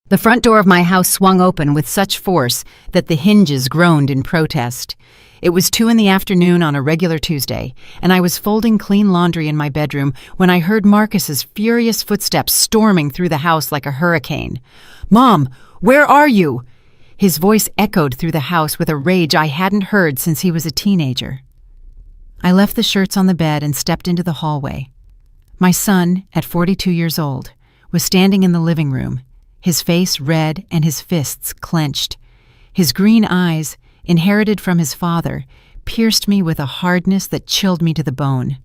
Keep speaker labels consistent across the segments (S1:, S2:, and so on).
S1: The front door of my house swung open with such force that the hinges groaned in protest. It was 2 p.m. on a regular Tuesday, and I was folding clean laundry in my bedroom when I heard Marcus's furious footsteps storming through the house like a hurricane. "Mom, where are you?" His voice echoed through the house with a rage I hadn't heard since he was a teenager. I left the shirts on the bed and stepped into the hallway. My son, at 42 years old, was standing in the living room, his face red and his fists clenched. His green eyes, inherited from his father, pierced me with a hardness that chilled me to the bone.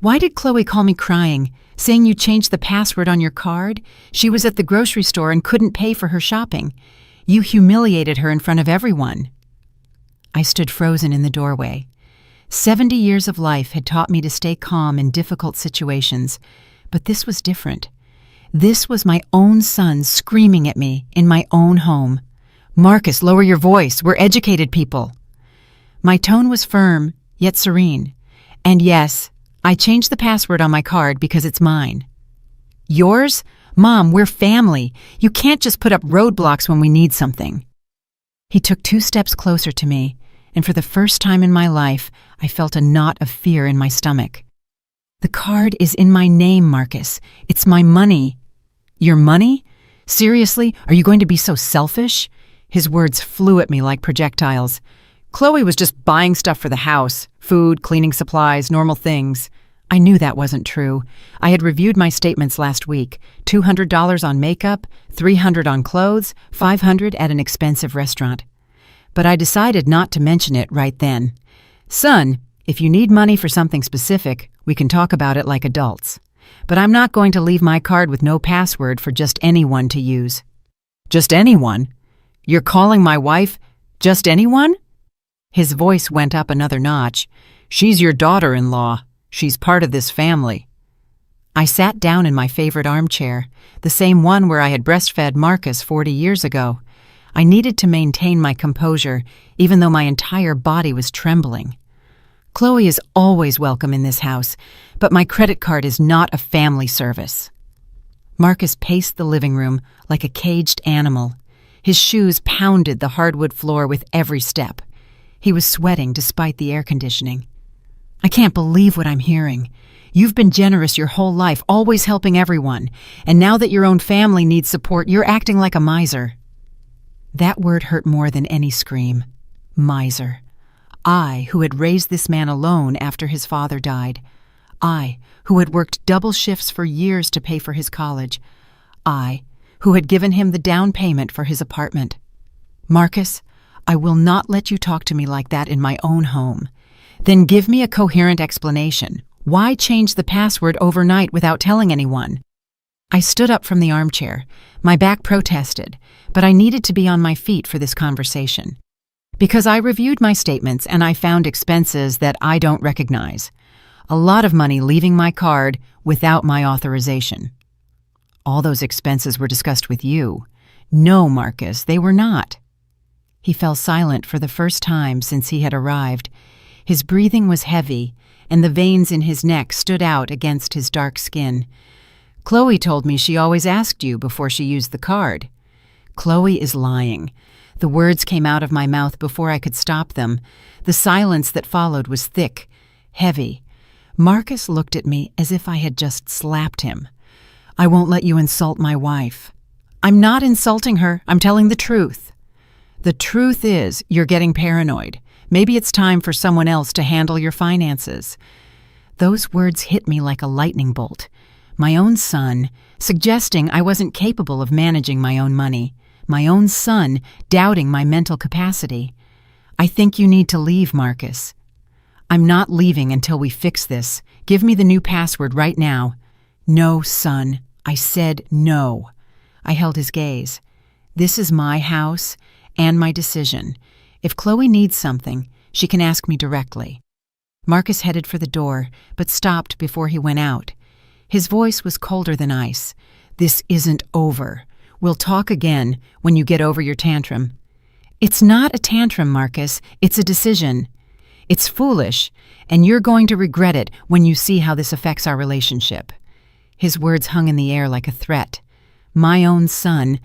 S1: "Why did Chloe call me crying, saying you changed the password on your card? She was at the grocery store and couldn't pay for her shopping. You humiliated her in front of everyone." I stood frozen in the doorway. 70 years of life had taught me to stay calm in difficult situations, but this was different. This was my own son screaming at me in my own home. "Marcus, lower your voice. We're educated people." My tone was firm, yet serene. "And yes, I changed the password on my card because it's mine." "Yours? Mom, we're family. You can't just put up roadblocks when we need something." He took 2 steps closer to me, and for the first time in my life, I felt a knot of fear in my stomach. "The card is in my name, Marcus. It's my money." "Your money? Seriously, are you going to be so selfish?" His words flew at me like projectiles. "Chloe was just buying stuff for the house, food, cleaning supplies, normal things." I knew that wasn't true. I had reviewed my statements last week. $200 on makeup, $300 on clothes, $500 at an expensive restaurant. But I decided not to mention it right then. "Son, if you need money for something specific, we can talk about it like adults. But I'm not going to leave my card with no password for just anyone to use." "Just anyone? You're calling my wife just anyone?" His voice went up another notch. "She's your daughter-in-law. She's part of this family." I sat down in my favorite armchair, the same one where I had breastfed Marcus 40 years ago. I needed to maintain my composure, even though my entire body was trembling. "Chloe is always welcome in this house, but my credit card is not a family service." Marcus paced the living room like a caged animal. His shoes pounded the hardwood floor with every step. He was sweating despite the air conditioning. "I can't believe what I'm hearing. You've been generous your whole life, always helping everyone, and now that your own family needs support, you're acting like a miser." That word hurt more than any scream. Miser. I, who had raised this man alone after his father died. I, who had worked double shifts for years to pay for his college. I, who had given him the down payment for his apartment. "Marcus, I will not let you talk to me like that in my own home." "Then give me a coherent explanation. Why change the password overnight without telling anyone?" I stood up from the armchair. My back protested, but I needed to be on my feet for this conversation. Because I reviewed my statements and I found expenses that I don't recognize. A lot of money leaving my card without my authorization. "All those expenses were discussed with you." "No, Marcus, they were not." He fell silent for the first time since he had arrived. His breathing was heavy, and the veins in his neck stood out against his dark skin. "Chloe told me she always asked you before she used the card." "Chloe is lying." The words came out of my mouth before I could stop them. The silence that followed was thick, heavy. Marcus looked at me as if I had just slapped him. "I won't let you insult my wife." "I'm not insulting her. I'm telling the truth." "The truth is, you're getting paranoid. Maybe it's time for someone else to handle your finances." Those words hit me like a lightning bolt. My own son, suggesting I wasn't capable of managing my own money. My own son, doubting my mental capacity. "I think you need to leave, Marcus." "I'm not leaving until we fix this. Give me the new password right now." "No, son. I said no." I held his gaze. "This is my house and my decision. If Chloe needs something, she can ask me directly." Marcus headed for the door, but stopped before he went out. His voice was colder than ice. "This isn't over. We'll talk again when you get over your tantrum." "It's not a tantrum, Marcus. It's a decision. It's foolish, and you're going to regret it when you see how this affects our relationship." His words hung in the air like a threat. My own son,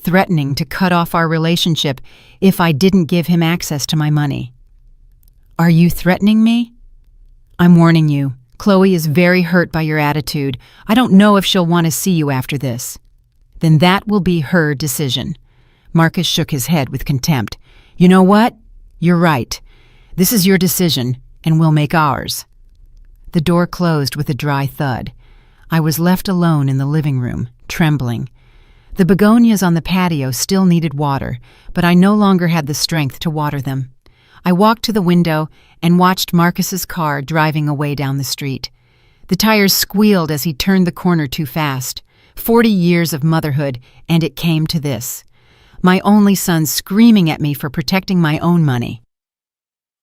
S1: threatening to cut off our relationship if I didn't give him access to my money. Are you threatening me? I'm warning you. Chloe is very hurt by your attitude. I don't know if she'll want to see you after this. Then that will be her decision. Marcus shook his head with contempt. You know what? You're right. This is your decision, and we'll make ours. The door closed with a dry thud. I was left alone in the living room, trembling. The begonias on the patio still needed water, but I no longer had the strength to water them. I walked to the window and watched Marcus's car driving away down the street. The tires squealed as he turned the corner too fast. 40 years of motherhood, and it came to this. My only son screaming at me for protecting my own money.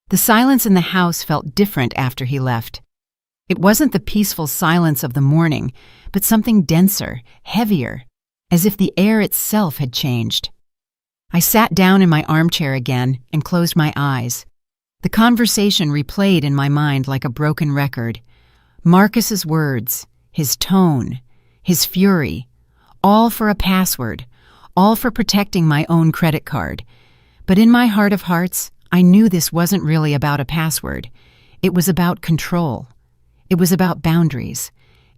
S1: The silence in the house felt different after he left. It wasn't the peaceful silence of the morning, but something denser, heavier, as if the air itself had changed. I sat down in my armchair again and closed my eyes. The conversation replayed in my mind like a broken record. Marcus's words, his tone, his fury, all for a password, all for protecting my own credit card. But in my heart of hearts, I knew this wasn't really about a password. It was about control. It was about boundaries.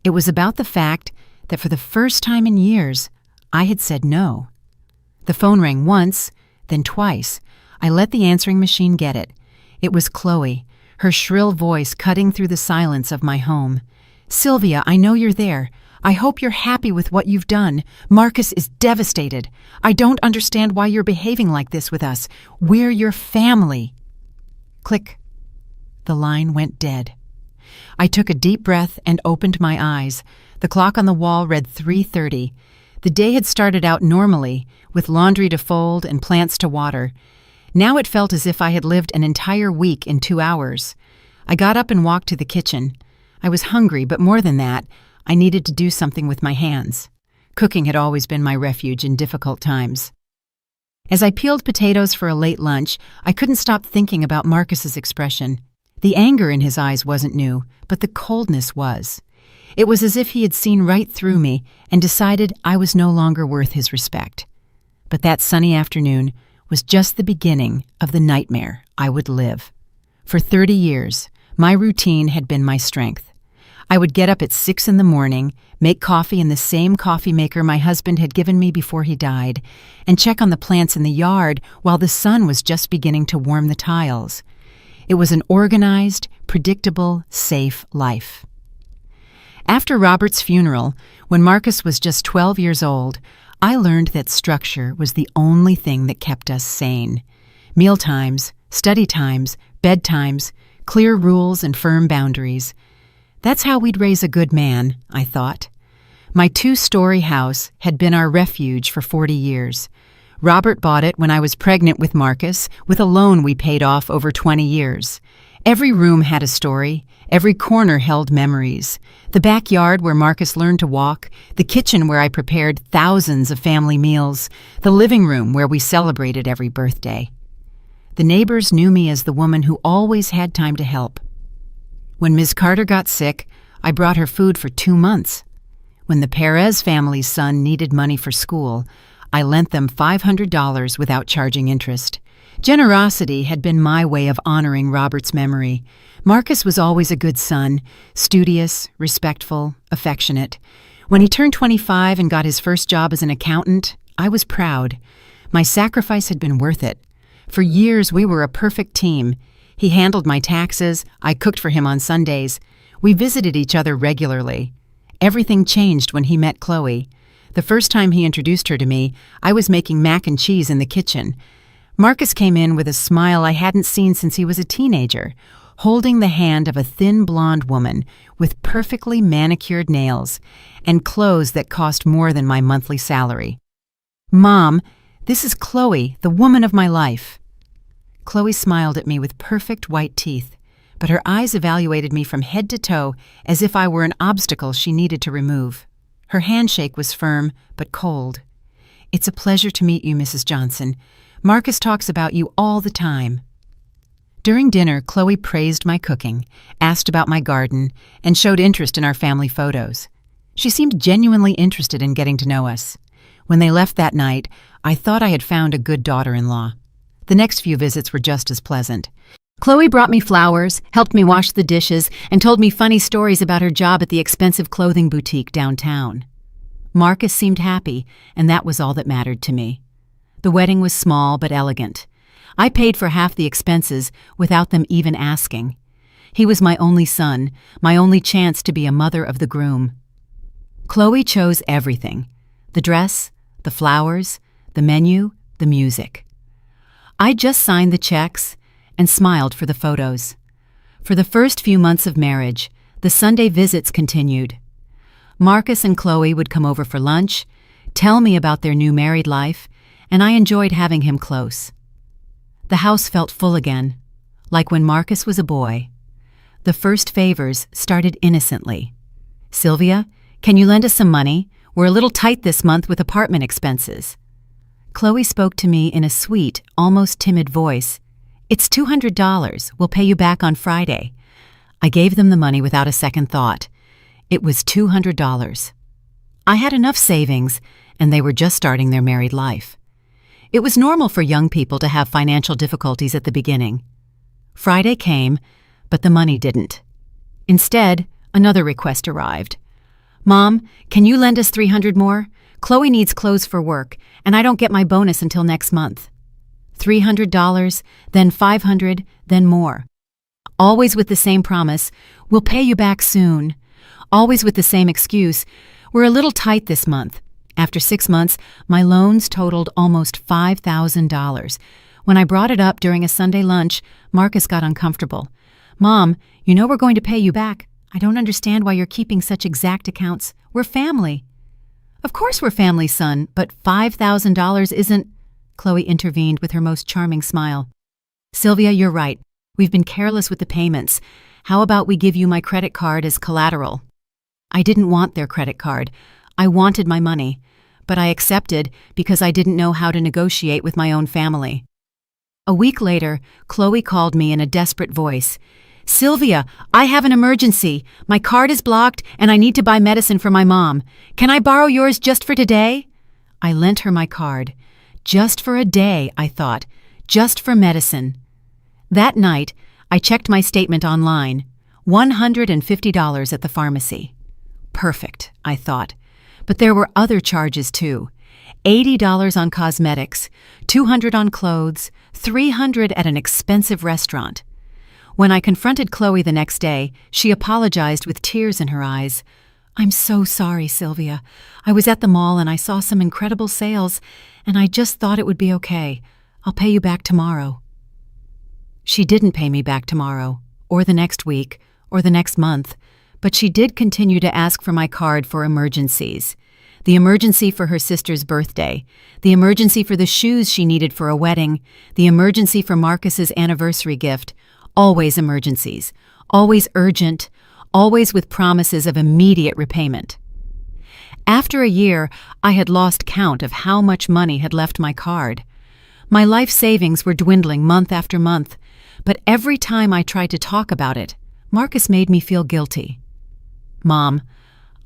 S1: It was about the fact that for the first time in years, I had said no. The phone rang once, then twice. I let the answering machine get it. It was Chloe, her shrill voice cutting through the silence of my home. Sylvia, I know you're there. I hope you're happy with what you've done. Marcus is devastated. I don't understand why you're behaving like this with us. We're your family. Click. The line went dead. I took a deep breath and opened my eyes. The clock on the wall read 3:30. The day had started out normally, with laundry to fold and plants to water. Now it felt as if I had lived an entire week in 2 hours. I got up and walked to the kitchen. I was hungry, but more than that, I needed to do something with my hands. Cooking had always been my refuge in difficult times. As I peeled potatoes for a late lunch, I couldn't stop thinking about Marcus's expression. The anger in his eyes wasn't new, but the coldness was. It was as if he had seen right through me and decided I was no longer worth his respect. But that sunny afternoon was just the beginning of the nightmare I would live. For 30 years, my routine had been my strength. I would get up at 6 in the morning, make coffee in the same coffee maker my husband had given me before he died, and check on the plants in the yard while the sun was just beginning to warm the tiles. It was an organized, predictable, safe life. After Robert's funeral, when Marcus was just 12 years old, I learned that structure was the only thing that kept us sane. Mealtimes, study times, bedtimes, clear rules and firm boundaries. That's how we'd raise a good man, I thought. My 2-story house had been our refuge for 40 years. Robert bought it when I was pregnant with Marcus, with a loan we paid off over 20 years. Every room had a story. Every corner held memories. The backyard where Marcus learned to walk, the kitchen where I prepared thousands of family meals, the living room where we celebrated every birthday. The neighbors knew me as the woman who always had time to help. When Ms. Carter got sick, I brought her food for 2 months. When the Perez family's son needed money for school, I lent them $500 without charging interest. Generosity had been my way of honoring Robert's memory. Marcus was always a good son, studious, respectful, affectionate. When he turned 25 and got his first job as an accountant, I was proud. My sacrifice had been worth it. For years, we were a perfect team. He handled my taxes. I cooked for him on Sundays. We visited each other regularly. Everything changed when he met Chloe. The first time he introduced her to me, I was making mac and cheese in the kitchen. Marcus came in with a smile I hadn't seen since he was a teenager, holding the hand of a thin blonde woman with perfectly manicured nails and clothes that cost more than my monthly salary. "Mom, this is Chloe, the woman of my life." Chloe smiled at me with perfect white teeth, but her eyes evaluated me from head to toe as if I were an obstacle she needed to remove. Her handshake was firm but cold. "It's a pleasure to meet you, Mrs. Johnson. Marcus talks about you all the time." During dinner, Chloe praised my cooking, asked about my garden, and showed interest in our family photos. She seemed genuinely interested in getting to know us. When they left that night, I thought I had found a good daughter-in-law. The next few visits were just as pleasant. Chloe brought me flowers, helped me wash the dishes, and told me funny stories about her job at the expensive clothing boutique downtown. Marcus seemed happy, and that was all that mattered to me. The wedding was small but elegant. I paid for half the expenses without them even asking. He was my only son, my only chance to be a mother of the groom. Chloe chose everything: the dress, the flowers, the menu, the music. I just signed the checks and smiled for the photos. For the first few months of marriage, the Sunday visits continued. Marcus and Chloe would come over for lunch, tell me about their new married life, and I enjoyed having him close. The house felt full again, like when Marcus was a boy. The first favors started innocently. "Sylvia, can you lend us some money? We're a little tight this month with apartment expenses." Chloe spoke to me in a sweet, almost timid voice. "It's $200. We'll pay you back on Friday." I gave them the money without a second thought. It was $200. I had enough savings, and they were just starting their married life. It was normal for young people to have financial difficulties at the beginning. Friday came, but the money didn't. Instead, another request arrived. "Mom, can you lend us $300 more? Chloe needs clothes for work, and I don't get my bonus until next month." $300, then $500, then more. Always with the same promise, "We'll pay you back soon." Always with the same excuse, "We're a little tight this month." After 6 months, my loans totaled almost $5,000. When I brought it up during a Sunday lunch, Marcus got uncomfortable. "Mom, you know we're going to pay you back. I don't understand why you're keeping such exact accounts. We're family." "Of course we're family, son, but $5,000 isn't—" Chloe intervened with her most charming smile. "Sylvia, you're right. We've been careless with the payments. How about we give you my credit card as collateral?" I didn't want their credit card. I wanted my money, but I accepted because I didn't know how to negotiate with my own family. A week later, Chloe called me in a desperate voice. "Sylvia, I have an emergency. My card is blocked and I need to buy medicine for my mom. Can I borrow yours just for today?" I lent her my card. Just for a day, I thought. Just for medicine. That night, I checked my statement online. $150 at the pharmacy. Perfect, I thought. But there were other charges too. $80 on cosmetics, $200 on clothes, $300 at an expensive restaurant. When I confronted Chloe the next day, she apologized with tears in her eyes. "I'm so sorry, Sylvia. I was at the mall and I saw some incredible sales, and I just thought it would be okay. I'll pay you back tomorrow." She didn't pay me back tomorrow, or the next week, or the next month, but she did continue to ask for my card for emergencies. The emergency for her sister's birthday, the emergency for the shoes she needed for a wedding, the emergency for Marcus's anniversary gift. Always emergencies, always urgent, always with promises of immediate repayment. After a year, I had lost count of how much money had left my card. My life savings were dwindling month after month, but every time I tried to talk about it, Marcus made me feel guilty. "Mom,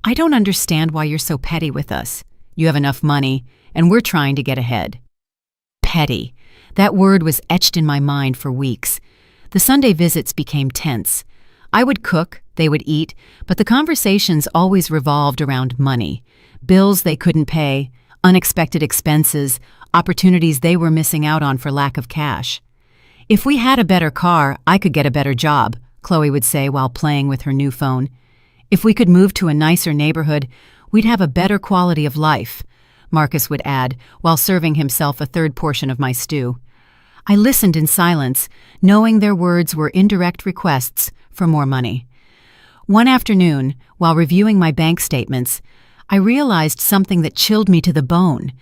S1: I don't understand why you're so petty with us. You have enough money, and we're trying to get ahead." Petty. That word was etched in my mind for weeks. The Sunday visits became tense. I would cook, they would eat, but the conversations always revolved around money. Bills they couldn't pay, unexpected expenses, opportunities they were missing out on for lack of cash. "If we had a better car, I could get a better job," Chloe would say while playing with her new phone. "If we could move to a nicer neighborhood, we'd have a better quality of life," Marcus would add while serving himself a third portion of my stew. I listened in silence, knowing their words were indirect requests for more money. One afternoon, while reviewing my bank statements, I realized something that chilled me to the bone.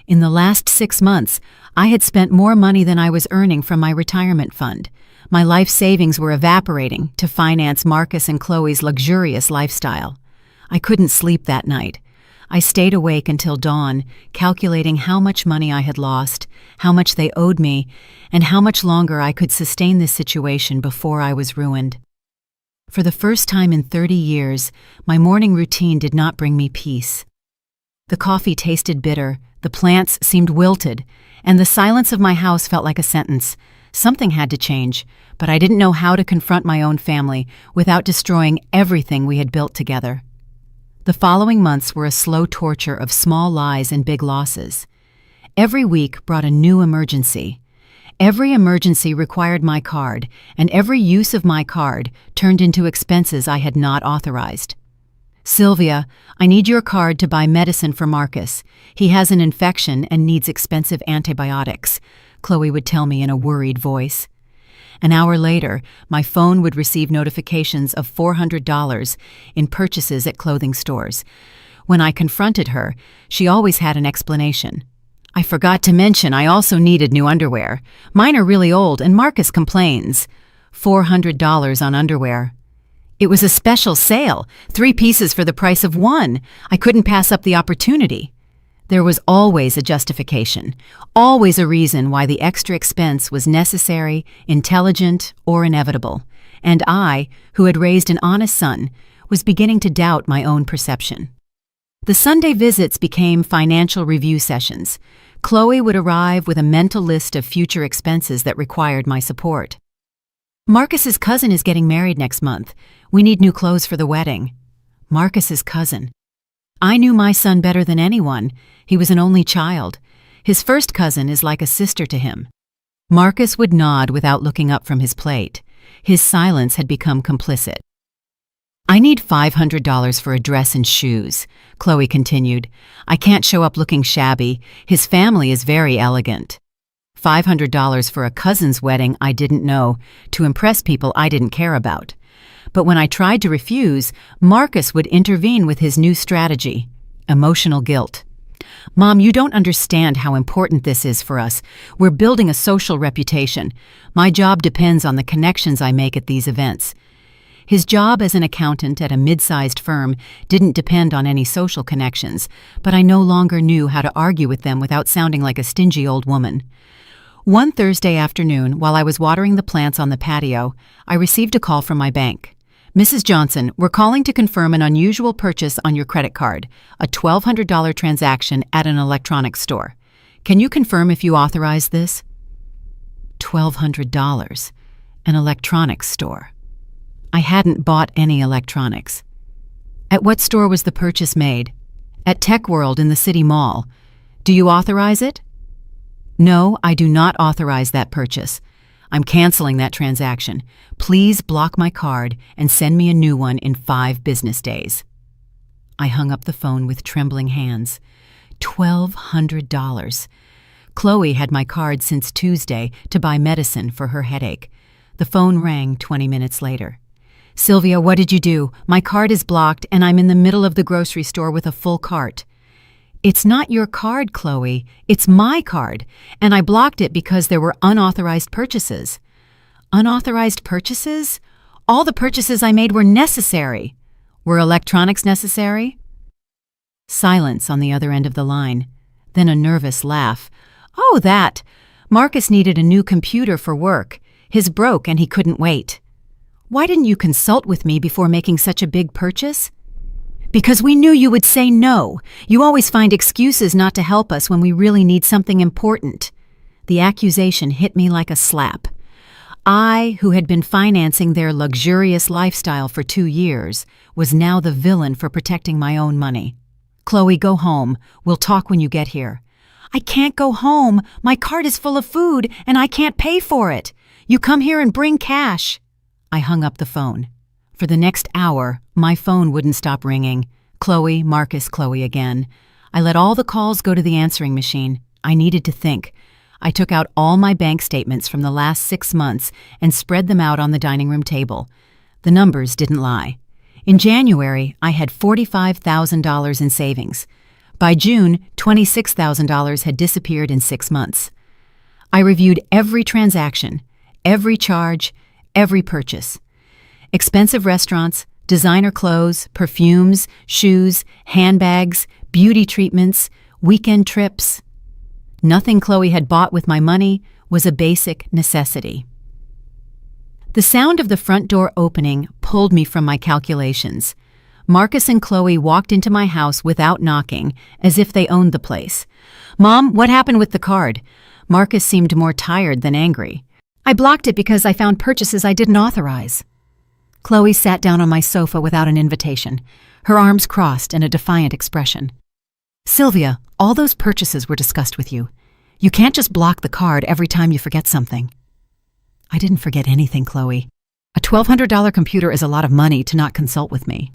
S1: In the last 6 months, I had spent more money than I was earning from my retirement fund. My life savings were evaporating to finance Marcus and Chloe's luxurious lifestyle. I couldn't sleep that night. I stayed awake until dawn, calculating how much money I had lost, how much they owed me, and how much longer I could sustain this situation before I was ruined. For the first time in 30 years, my morning routine did not bring me peace. The coffee tasted bitter, The plants seemed wilted, and the silence of my house felt like a sentence. Something had to change, but I didn't know how to confront my own family without destroying everything we had built together. The following months were a slow torture of small lies and big losses. Every week brought a new emergency. Every emergency required my card, and every use of my card turned into expenses I had not authorized. "Sylvia, I need your card to buy medicine for Marcus. He has an infection and needs expensive antibiotics," Chloe would tell me in a worried voice. An hour later, my phone would receive notifications of $400 in purchases at clothing stores. When I confronted her, she always had an explanation. "I forgot to mention I also needed new underwear. Mine are really old and Marcus complains." $400 on underwear. It was a special sale, 3 pieces for the price of 1. I couldn't pass up the opportunity. There was always a justification, always a reason why the extra expense was necessary, intelligent, or inevitable. And I, who had raised an honest son, was beginning to doubt my own perception. The Sunday visits became financial review sessions. Chloe would arrive with a mental list of future expenses that required my support. "Marcus's cousin is getting married next month. We need new clothes for the wedding." Marcus's cousin. I knew my son better than anyone. He was an only child. His first cousin is like a sister to him. Marcus would nod without looking up from his plate. His silence had become complicit. "I need $500 for a dress and shoes," Chloe continued. "I can't show up looking shabby. His family is very elegant." $500 for a cousin's wedding I didn't know, to impress people I didn't care about. But when I tried to refuse, Marcus would intervene with his new strategy: emotional guilt. "Mom, you don't understand how important this is for us. We're building a social reputation. My job depends on the connections I make at these events." His job as an accountant at a mid-sized firm didn't depend on any social connections, but I no longer knew how to argue with them without sounding like a stingy old woman. One Thursday afternoon, while I was watering the plants on the patio, I received a call from my bank. "Mrs. Johnson, we're calling to confirm an unusual purchase on your credit card, a $1,200 transaction at an electronics store. Can you confirm if you authorize this?" $1,200. An electronics store. I hadn't bought any electronics. "At what store was the purchase made?" "At Tech World in the City Mall. Do you authorize it?" "No, I do not authorize that purchase. I'm canceling that transaction. Please block my card and send me a new one in 5 business days." I hung up the phone with trembling hands. $1,200. Chloe had my card since Tuesday to buy medicine for her headache. The phone rang 20 minutes later. "Sylvia, what did you do? My card is blocked and I'm in the middle of the grocery store with a full cart." "It's not your card, Chloe. It's my card, and I blocked it because there were unauthorized purchases." "Unauthorized purchases? All the purchases I made were necessary." "Were electronics necessary?" Silence on the other end of the line, then a nervous laugh. "Oh, that! Marcus needed a new computer for work. His broke and he couldn't wait." "Why didn't you consult with me before making such a big purchase?" "Because we knew you would say no. You always find excuses not to help us when we really need something important." The accusation hit me like a slap. I, who had been financing their luxurious lifestyle for 2 years, was now the villain for protecting my own money. "Chloe, go home. We'll talk when you get here." "I can't go home. My cart is full of food, and I can't pay for it. You come here and bring cash." I hung up the phone. For the next hour, my phone wouldn't stop ringing. Chloe, Marcus, Chloe again. I let all the calls go to the answering machine. I needed to think. I took out all my bank statements from the last 6 months and spread them out on the dining room table. The numbers didn't lie. In January, I had $45,000 in savings. By June, $26,000 had disappeared in 6 months. I reviewed every transaction, every charge, every purchase. Expensive restaurants, designer clothes, perfumes, shoes, handbags, beauty treatments, weekend trips. Nothing Chloe had bought with my money was a basic necessity. The sound of the front door opening pulled me from my calculations. Marcus and Chloe walked into my house without knocking, as if they owned the place. "Mom, what happened with the card?" Marcus seemed more tired than angry. "I blocked it because I found purchases I didn't authorize." Chloe sat down on my sofa without an invitation, her arms crossed and a defiant expression. "Sylvia, all those purchases were discussed with you. You can't just block the card every time you forget something." "I didn't forget anything, Chloe. A $1,200 computer is a lot of money to not consult with me."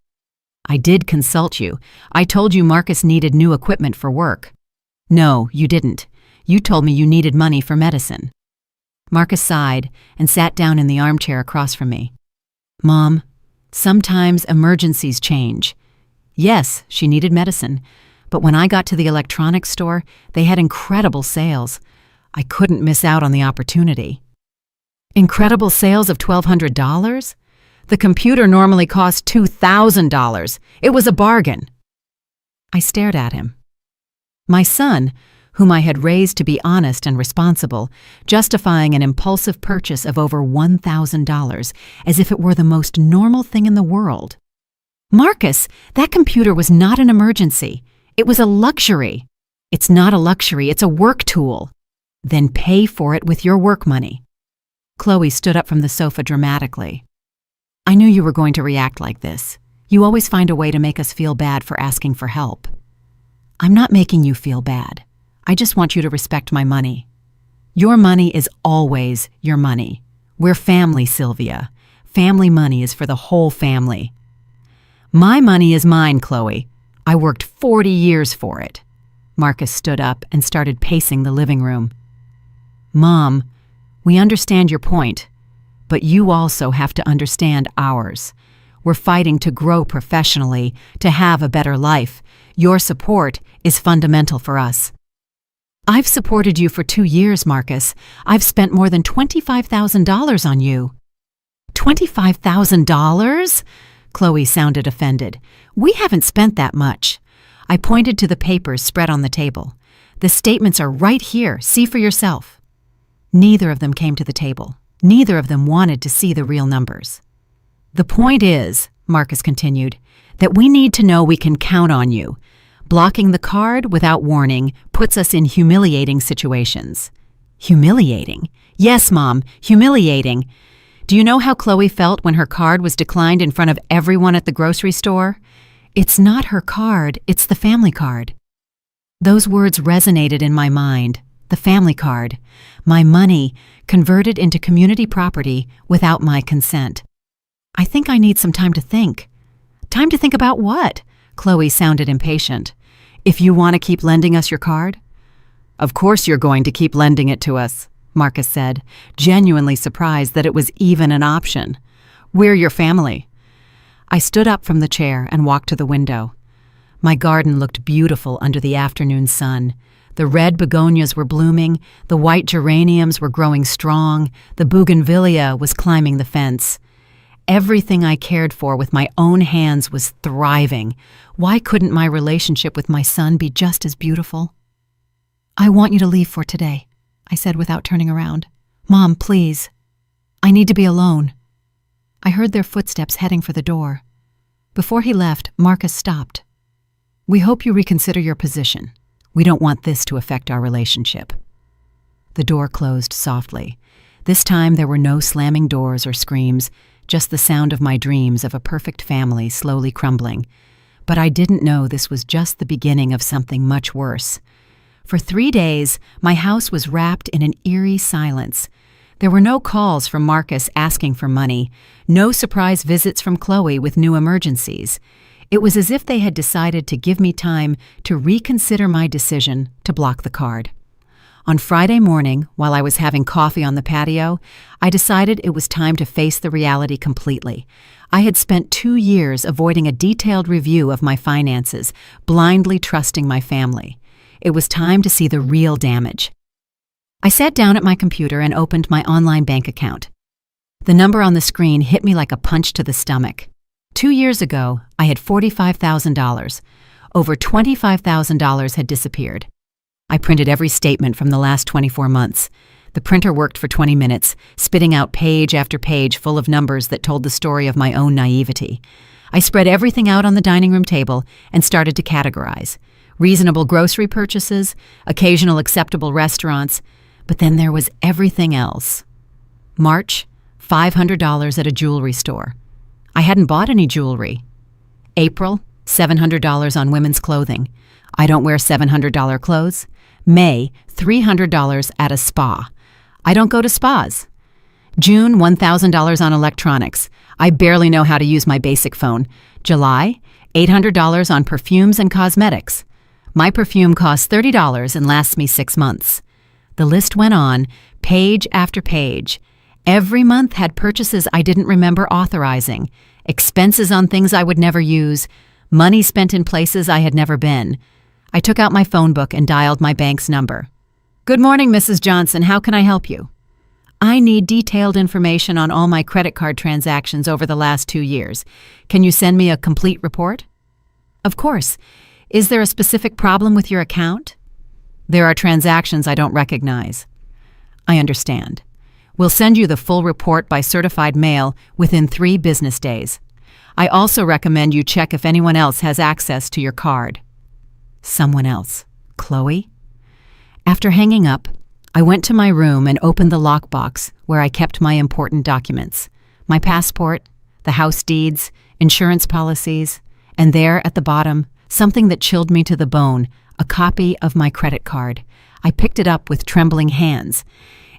S1: "I did consult you. I told you Marcus needed new equipment for work." "No, you didn't. You told me you needed money for medicine." Marcus sighed and sat down in the armchair across from me. "Mom, sometimes emergencies change. Yes, she needed medicine, but when I got to the electronics store, they had incredible sales. I couldn't miss out on the opportunity." "Incredible sales of $1,200? The computer normally costs $2,000. It was a bargain." I stared at him. My son, whom I had raised to be honest and responsible, justifying an impulsive purchase of over $1,000 as if it were the most normal thing in the world. "Marcus, that computer was not an emergency. It was a luxury." "It's not a luxury, it's a work tool." "Then pay for it with your work money." Chloe stood up from the sofa dramatically. "I knew you were going to react like this. You always find a way to make us feel bad for asking for help." "I'm not making you feel bad. I just want you to respect my money. Your money is always your money. We're family, Sylvia. Family money is for the whole family." "My money is mine, Chloe. I worked 40 years for it." Marcus stood up and started pacing the living room. "Mom, we understand your point, but you also have to understand ours. We're fighting to grow professionally, to have a better life. Your support is fundamental for us." "I've supported you for 2 years, Marcus. I've spent more than $25,000 on you." $25,000? Chloe sounded offended. "We haven't spent that much." I pointed to the papers spread on the table. "The statements are right here. See for yourself." Neither of them came to the table. Neither of them wanted to see the real numbers. "The point is," Marcus continued, "that we need to know we can count on you. Blocking the card without warning puts us in humiliating situations." "Humiliating?" "Yes, Mom, humiliating. Do you know how Chloe felt when her card was declined in front of everyone at the grocery store? It's not her card, it's the family card." Those words resonated in my mind. The family card. My money converted into community property without my consent. "I think I need some time to think." "Time to think about what?" Chloe sounded impatient. "If you want to keep lending us your card?" "Of course you're going to keep lending it to us," Marcus said, genuinely surprised that it was even an option. "We're your family." I stood up from the chair and walked to the window. My garden looked beautiful under the afternoon sun. The red begonias were blooming, the white geraniums were growing strong, the bougainvillea was climbing the fence. Everything I cared for with my own hands was thriving. Why couldn't my relationship with my son be just as beautiful? "I want you to leave for today," I said without turning around. "Mom, please. I need to be alone." I heard their footsteps heading for the door. Before he left, Marcus stopped. "We hope you reconsider your position. We don't want this to affect our relationship." The door closed softly. This time there were no slamming doors or screams, just the sound of my dreams of a perfect family slowly crumbling. But I didn't know this was just the beginning of something much worse. For 3 days, my house was wrapped in an eerie silence. There were no calls from Marcus asking for money, no surprise visits from Chloe with new emergencies. It was as if they had decided to give me time to reconsider my decision to block the card. On Friday morning, while I was having coffee on the patio, I decided it was time to face the reality completely. I had spent 2 years avoiding a detailed review of my finances, blindly trusting my family. It was time to see the real damage. I sat down at my computer and opened my online bank account. The number on the screen hit me like a punch to the stomach. 2 years ago, I had $45,000. Over $25,000 had disappeared. I printed every statement from the last 24 months. The printer worked for 20 minutes, spitting out page after page full of numbers that told the story of my own naivety. I spread everything out on the dining room table and started to categorize. Reasonable grocery purchases, occasional acceptable restaurants, but then there was everything else. March, $500 at a jewelry store. I hadn't bought any jewelry. April, $700 on women's clothing. I don't wear $700 clothes. May, $300 at a spa. I don't go to spas. June, $1,000 on electronics. I barely know how to use my basic phone. July, $800 on perfumes and cosmetics. My perfume costs $30 and lasts me 6 months. The list went on, page after page. Every month had purchases I didn't remember authorizing, expenses on things I would never use, money spent in places I had never been. I took out my phone book and dialed my bank's number. "Good morning, Mrs. Johnson. How can I help you?" "I need detailed information on all my credit card transactions over the last 2 years. Can you send me a complete report?" "Of course. Is there a specific problem with your account?" "There are transactions I don't recognize." "I understand. We'll send you the full report by certified mail within 3 business days. I also recommend you check if anyone else has access to your card." Someone else. Chloe? After hanging up, I went to my room and opened the lockbox where I kept my important documents. My passport, the house deeds, insurance policies, and there at the bottom, something that chilled me to the bone, a copy of my credit card. I picked it up with trembling hands.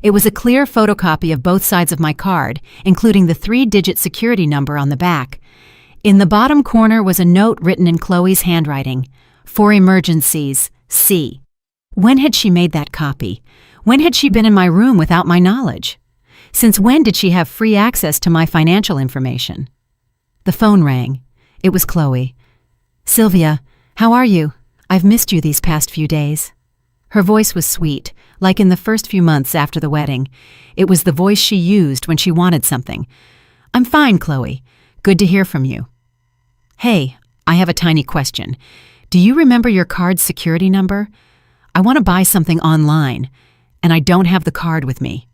S1: It was a clear photocopy of both sides of my card, including the 3-digit security number on the back. In the bottom corner was a note written in Chloe's handwriting. "For emergencies, C." When had she made that copy? When had she been in my room without my knowledge? Since when did she have free access to my financial information? The phone rang. It was Chloe. "Sylvia, how are you? I've missed you these past few days." Her voice was sweet, like in the first few months after the wedding. It was the voice she used when she wanted something. "I'm fine, Chloe. Good to hear from you." "Hey, I have a tiny question. Do you remember your card's security number? I want to buy something online, and I don't have the card with me."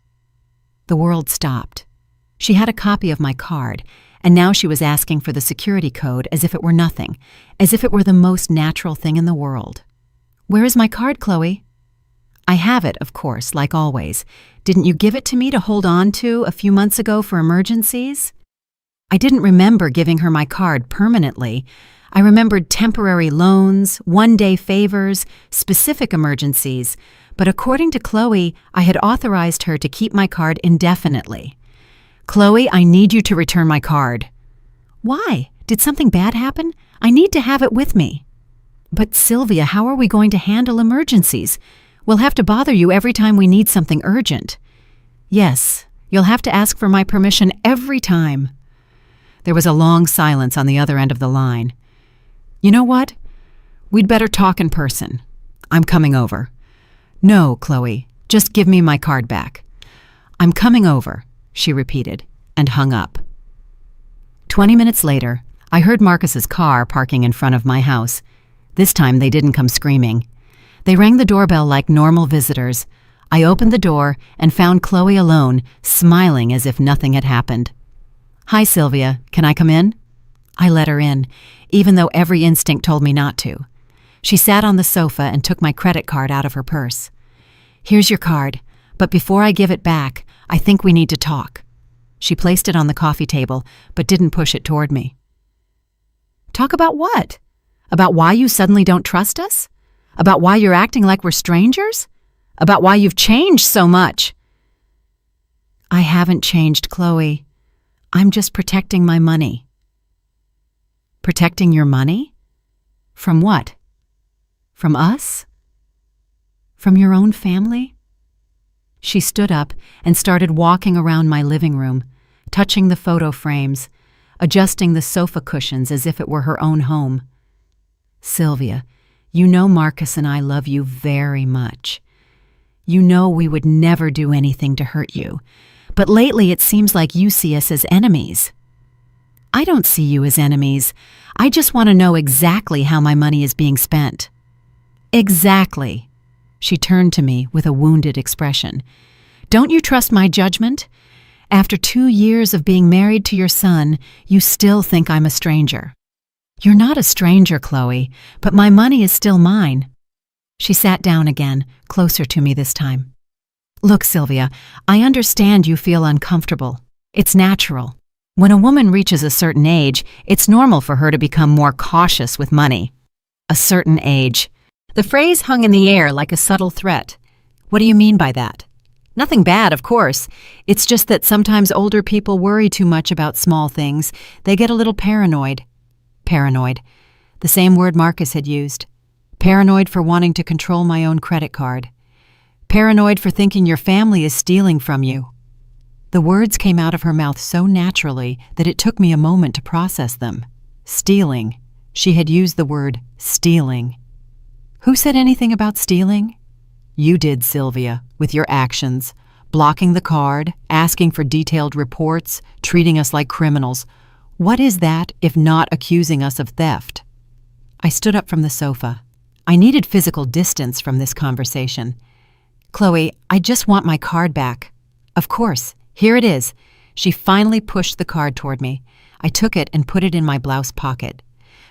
S1: The world stopped. She had a copy of my card, and now she was asking for the security code as if it were nothing, as if it were the most natural thing in the world. "Where is my card, Chloe?" "I have it, of course, like always. Didn't you give it to me to hold on to a few months ago for emergencies?" I didn't remember giving her my card permanently. I remembered temporary loans, one-day favors, specific emergencies, but according to Chloe, I had authorized her to keep my card indefinitely. "Chloe, I need you to return my card." "Why? Did something bad happen? I need to have it with me." "But Sylvia, how are we going to handle emergencies? We'll have to bother you every time we need something urgent." "Yes, you'll have to ask for my permission every time." There was a long silence on the other end of the line. "You know what? We'd better talk in person. I'm coming over." "No, Chloe, just give me my card back." "I'm coming over," she repeated, and hung up. 20 minutes later, I heard Marcus's car parking in front of my house. This time they didn't come screaming. They rang the doorbell like normal visitors. I opened the door and found Chloe alone, smiling as if nothing had happened. "Hi, Sylvia. Can I come in?" I let her in, even though every instinct told me not to. She sat on the sofa and took my credit card out of her purse. "Here's your card, but before I give it back, I think we need to talk." She placed it on the coffee table, but didn't push it toward me. "Talk about what? About why you suddenly don't trust us? About why you're acting like we're strangers? About why you've changed so much?" "I haven't changed, Chloe. I'm just protecting my money." "Protecting your money? From what? From us? From your own family?" She stood up and started walking around my living room, touching the photo frames, adjusting the sofa cushions as if it were her own home. "Sylvia, you know Marcus and I love you very much. You know we would never do anything to hurt you, but lately it seems like you see us as enemies." "I don't see you as enemies. I just want to know exactly how my money is being spent." "Exactly." She turned to me with a wounded expression. "Don't you trust my judgment? After 2 years of being married to your son, you still think I'm a stranger. You're not a stranger, Chloe, but my money is still mine. She sat down again, closer to me this time. Look, Sylvia, I understand you feel uncomfortable. It's natural. When a woman reaches a certain age, it's normal for her to become more cautious with money. A certain age. The phrase hung in the air like a subtle threat. What do you mean by that? Nothing bad, of course. It's just that sometimes older people worry too much about small things. They get a little paranoid. Paranoid. The same word Marcus had used. Paranoid for wanting to control my own credit card. Paranoid for thinking your family is stealing from you. The words came out of her mouth so naturally that it took me a moment to process them. Stealing. She had used the word stealing. Who said anything about stealing? You did, Sylvia, with your actions. Blocking the card, asking for detailed reports, treating us like criminals. What is that if not accusing us of theft? I stood up from the sofa. I needed physical distance from this conversation. Chloe, I just want my card back. Of course, here it is. She finally pushed the card toward me. I took it and put it in my blouse pocket.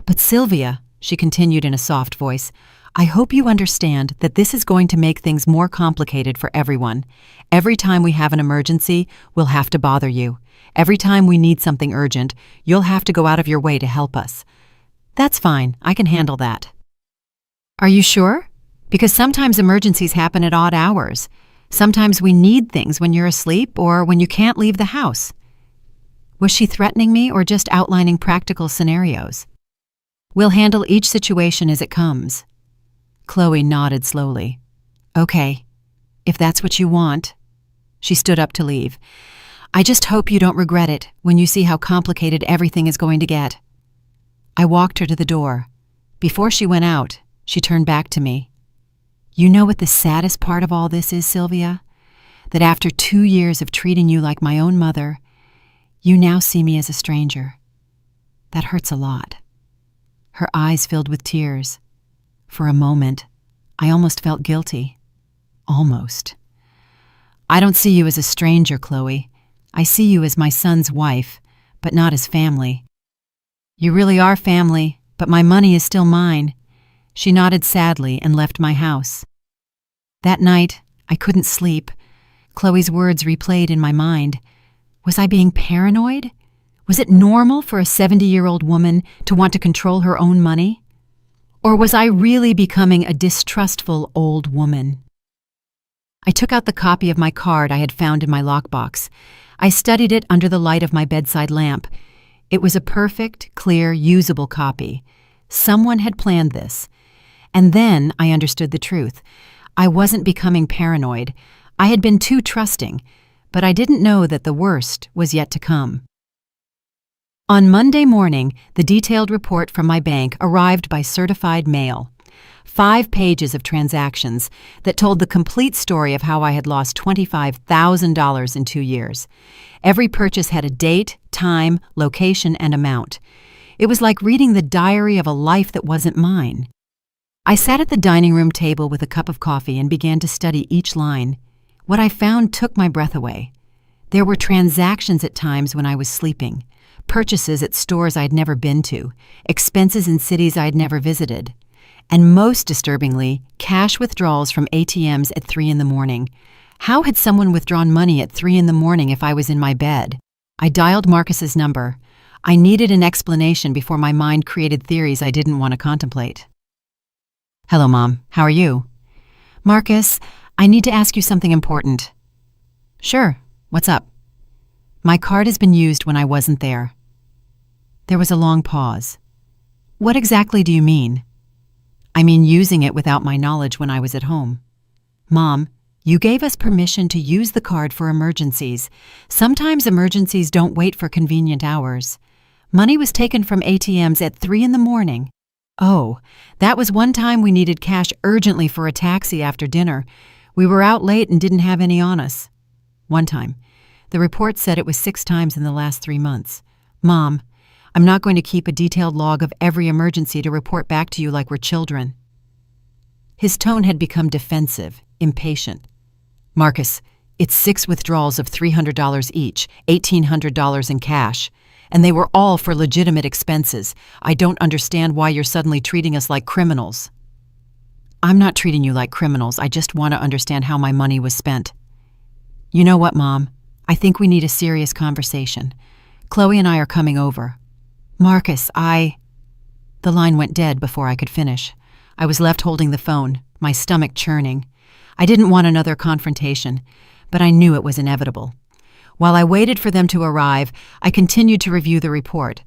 S1: But Sylvia, she continued in a soft voice, I hope you understand that this is going to make things more complicated for everyone. Every time we have an emergency, we'll have to bother you. Every time we need something urgent, you'll have to go out of your way to help us. That's fine, I can handle that. Are you sure? Because sometimes emergencies happen at odd hours. Sometimes we need things when you're asleep or when you can't leave the house. Was she threatening me or just outlining practical scenarios? We'll handle each situation as it comes. Chloe nodded slowly. Okay, if that's what you want. She stood up to leave. I just hope you don't regret it when you see how complicated everything is going to get. I walked her to the door. Before she went out, she turned back to me. You know what the saddest part of all this is, Sylvia? That after 2 years of treating you like my own mother, you now see me as a stranger. That hurts a lot. Her eyes filled with tears. For a moment, I almost felt guilty. Almost. I don't see you as a stranger, Chloe. I see you as my son's wife, but not as family. You really are family, but my money is still mine. She nodded sadly and left my house. That night, I couldn't sleep. Chloe's words replayed in my mind. Was I being paranoid? Was it normal for a 70-year-old woman to want to control her own money? Or was I really becoming a distrustful old woman? I took out the copy of my card I had found in my lockbox. I studied it under the light of my bedside lamp. It was a perfect, clear, usable copy. Someone had planned this. And then I understood the truth. I wasn't becoming paranoid. I had been too trusting, but I didn't know that the worst was yet to come. On Monday morning, the detailed report from my bank arrived by certified mail. 5 pages of transactions that told the complete story of how I had lost $25,000 in 2 years. Every purchase had a date, time, location, and amount. It was like reading the diary of a life that wasn't mine. I sat at the dining room table with a cup of coffee and began to study each line. What I found took my breath away. There were transactions at times when I was sleeping, purchases at stores I'd never been to, expenses in cities I'd never visited, and most disturbingly, cash withdrawals from ATMs at 3 in the morning. How had someone withdrawn money at 3 in the morning if I was in my bed? I dialed Marcus's number. I needed an explanation before my mind created theories I didn't want to contemplate. Hello, Mom. How are you? Marcus, I need to ask you something important. Sure. What's up? My card has been used when I wasn't there. There was a long pause. What exactly do you mean? I mean using it without my knowledge when I was at home. Mom, you gave us permission to use the card for emergencies. Sometimes emergencies don't wait for convenient hours. Money was taken from ATMs at 3 in the morning. Oh, that was one time we needed cash urgently for a taxi after dinner. We were out late and didn't have any on us. One time. The report said it was 6 times in the last 3 months. Mom, I'm not going to keep a detailed log of every emergency to report back to you like we're children. His tone had become defensive, impatient. Marcus, It's 6 withdrawals of $300 each, $1,800 in cash. And they were all for legitimate expenses. I don't understand why you're suddenly treating us like criminals." "I'm not treating you like criminals. I just want to understand how my money was spent." "You know what, Mom? I think we need a serious conversation. Chloe and I are coming over." "Marcus, The line went dead before I could finish. I was left holding the phone, my stomach churning. I didn't want another confrontation, but I knew it was inevitable. While I waited for them to arrive, I continued to review the report.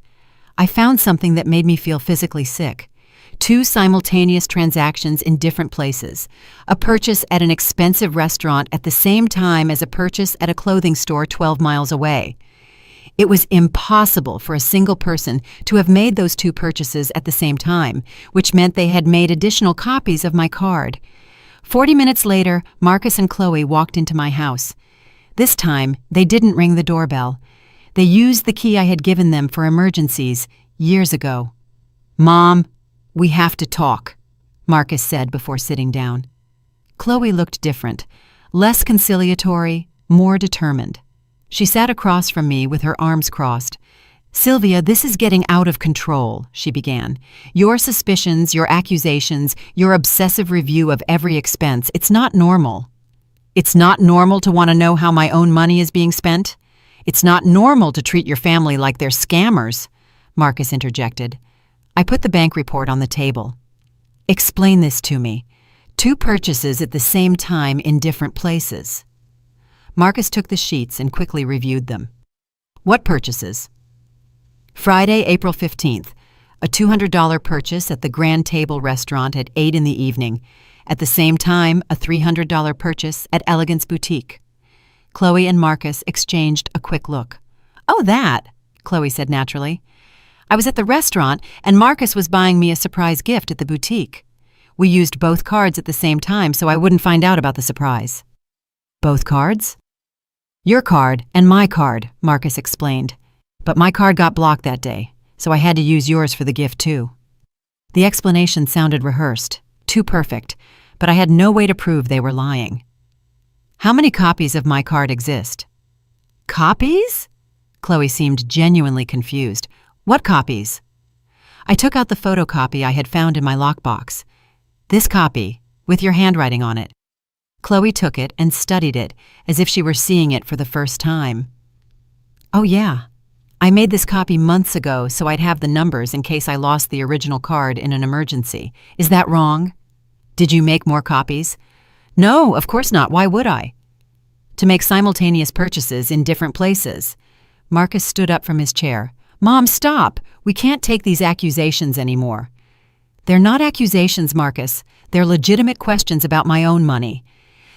S1: I found something that made me feel physically sick. 2 simultaneous transactions in different places. A purchase at an expensive restaurant at the same time as a purchase at a clothing store 12 miles away. It was impossible for a single person to have made those 2 purchases at the same time, which meant they had made additional copies of my card. 40 minutes later, Marcus and Chloe walked into my house. This time, they didn't ring the doorbell. They used the key I had given them for emergencies years ago. "Mom, we have to talk," Marcus said before sitting down. Chloe looked different, less conciliatory, more determined. She sat across from me with her arms crossed. "Sylvia, this is getting out of control," she began. "Your suspicions, your accusations, your obsessive review of every expense, it's not normal." "It's not normal to want to know how my own money is being spent? It's not normal to treat your family like they're scammers," Marcus interjected. I put the bank report on the table. "Explain this to me. 2 purchases at the same time in different places." Marcus took the sheets and quickly reviewed them. "What purchases?" "Friday, April 15th, a $200 purchase at the Grand Table restaurant at 8 in the evening. At the same time, a $300 purchase at Elegance Boutique." Chloe and Marcus exchanged a quick look. "Oh, that," Chloe said naturally. "I was at the restaurant and Marcus was buying me a surprise gift at the boutique. We used both cards at the same time so I wouldn't find out about the surprise." "Both cards?" "Your card and my card," Marcus explained. "But my card got blocked that day, so I had to use yours for the gift too." The explanation sounded rehearsed, too perfect, but I had no way to prove they were lying. "How many copies of my card exist?" "Copies?" Chloe seemed genuinely confused. "What copies?" I took out the photocopy I had found in my lockbox. "This copy, with your handwriting on it." Chloe took it and studied it as if she were seeing it for the first time. "Oh yeah, I made this copy months ago so I'd have the numbers in case I lost the original card in an emergency. Is that wrong? Did you make more copies?" "No, of course not. Why would I?" "To make simultaneous purchases in different places." Marcus stood up from his chair. "Mom, stop! We can't take these accusations anymore." "They're not accusations, Marcus. They're legitimate questions about my own money.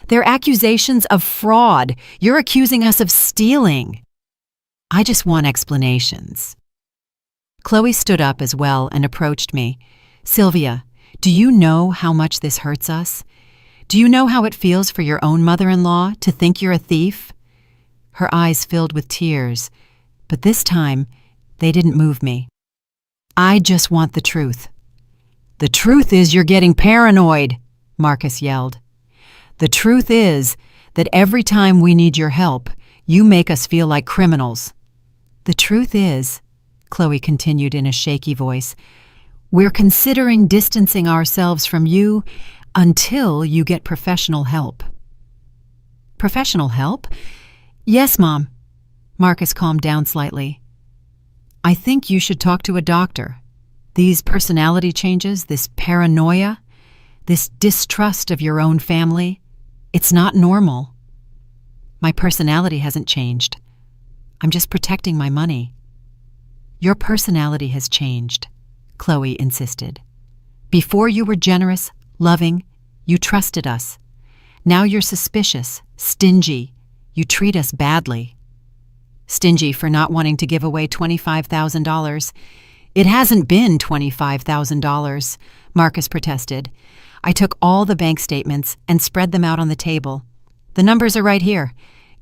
S1: They're accusations of fraud. You're accusing us of stealing." "I just want explanations." Chloe stood up as well and approached me. "Sylvia, do you know how much this hurts us? Do you know how it feels for your own mother-in-law to think you're a thief?" Her eyes filled with tears, but this time they didn't move me. "I just want the truth." "The truth is you're getting paranoid," Marcus yelled. "The truth is that every time we need your help, you make us feel like criminals." "The truth is," Chloe continued in a shaky voice, "we're considering distancing ourselves from you until you get professional help." "Professional help?" "Yes, Mom." Marcus calmed down slightly. "I think you should talk to a doctor. These personality changes, this paranoia, this distrust of your own family, it's not normal." "My personality hasn't changed. I'm just protecting my money." "Your personality has changed," Chloe insisted. "Before you were generous, loving, you trusted us. Now you're suspicious, stingy, you treat us badly." "Stingy for not wanting to give away $25,000. "It hasn't been $25,000, Marcus protested. I took all the bank statements and spread them out on the table. "The numbers are right here.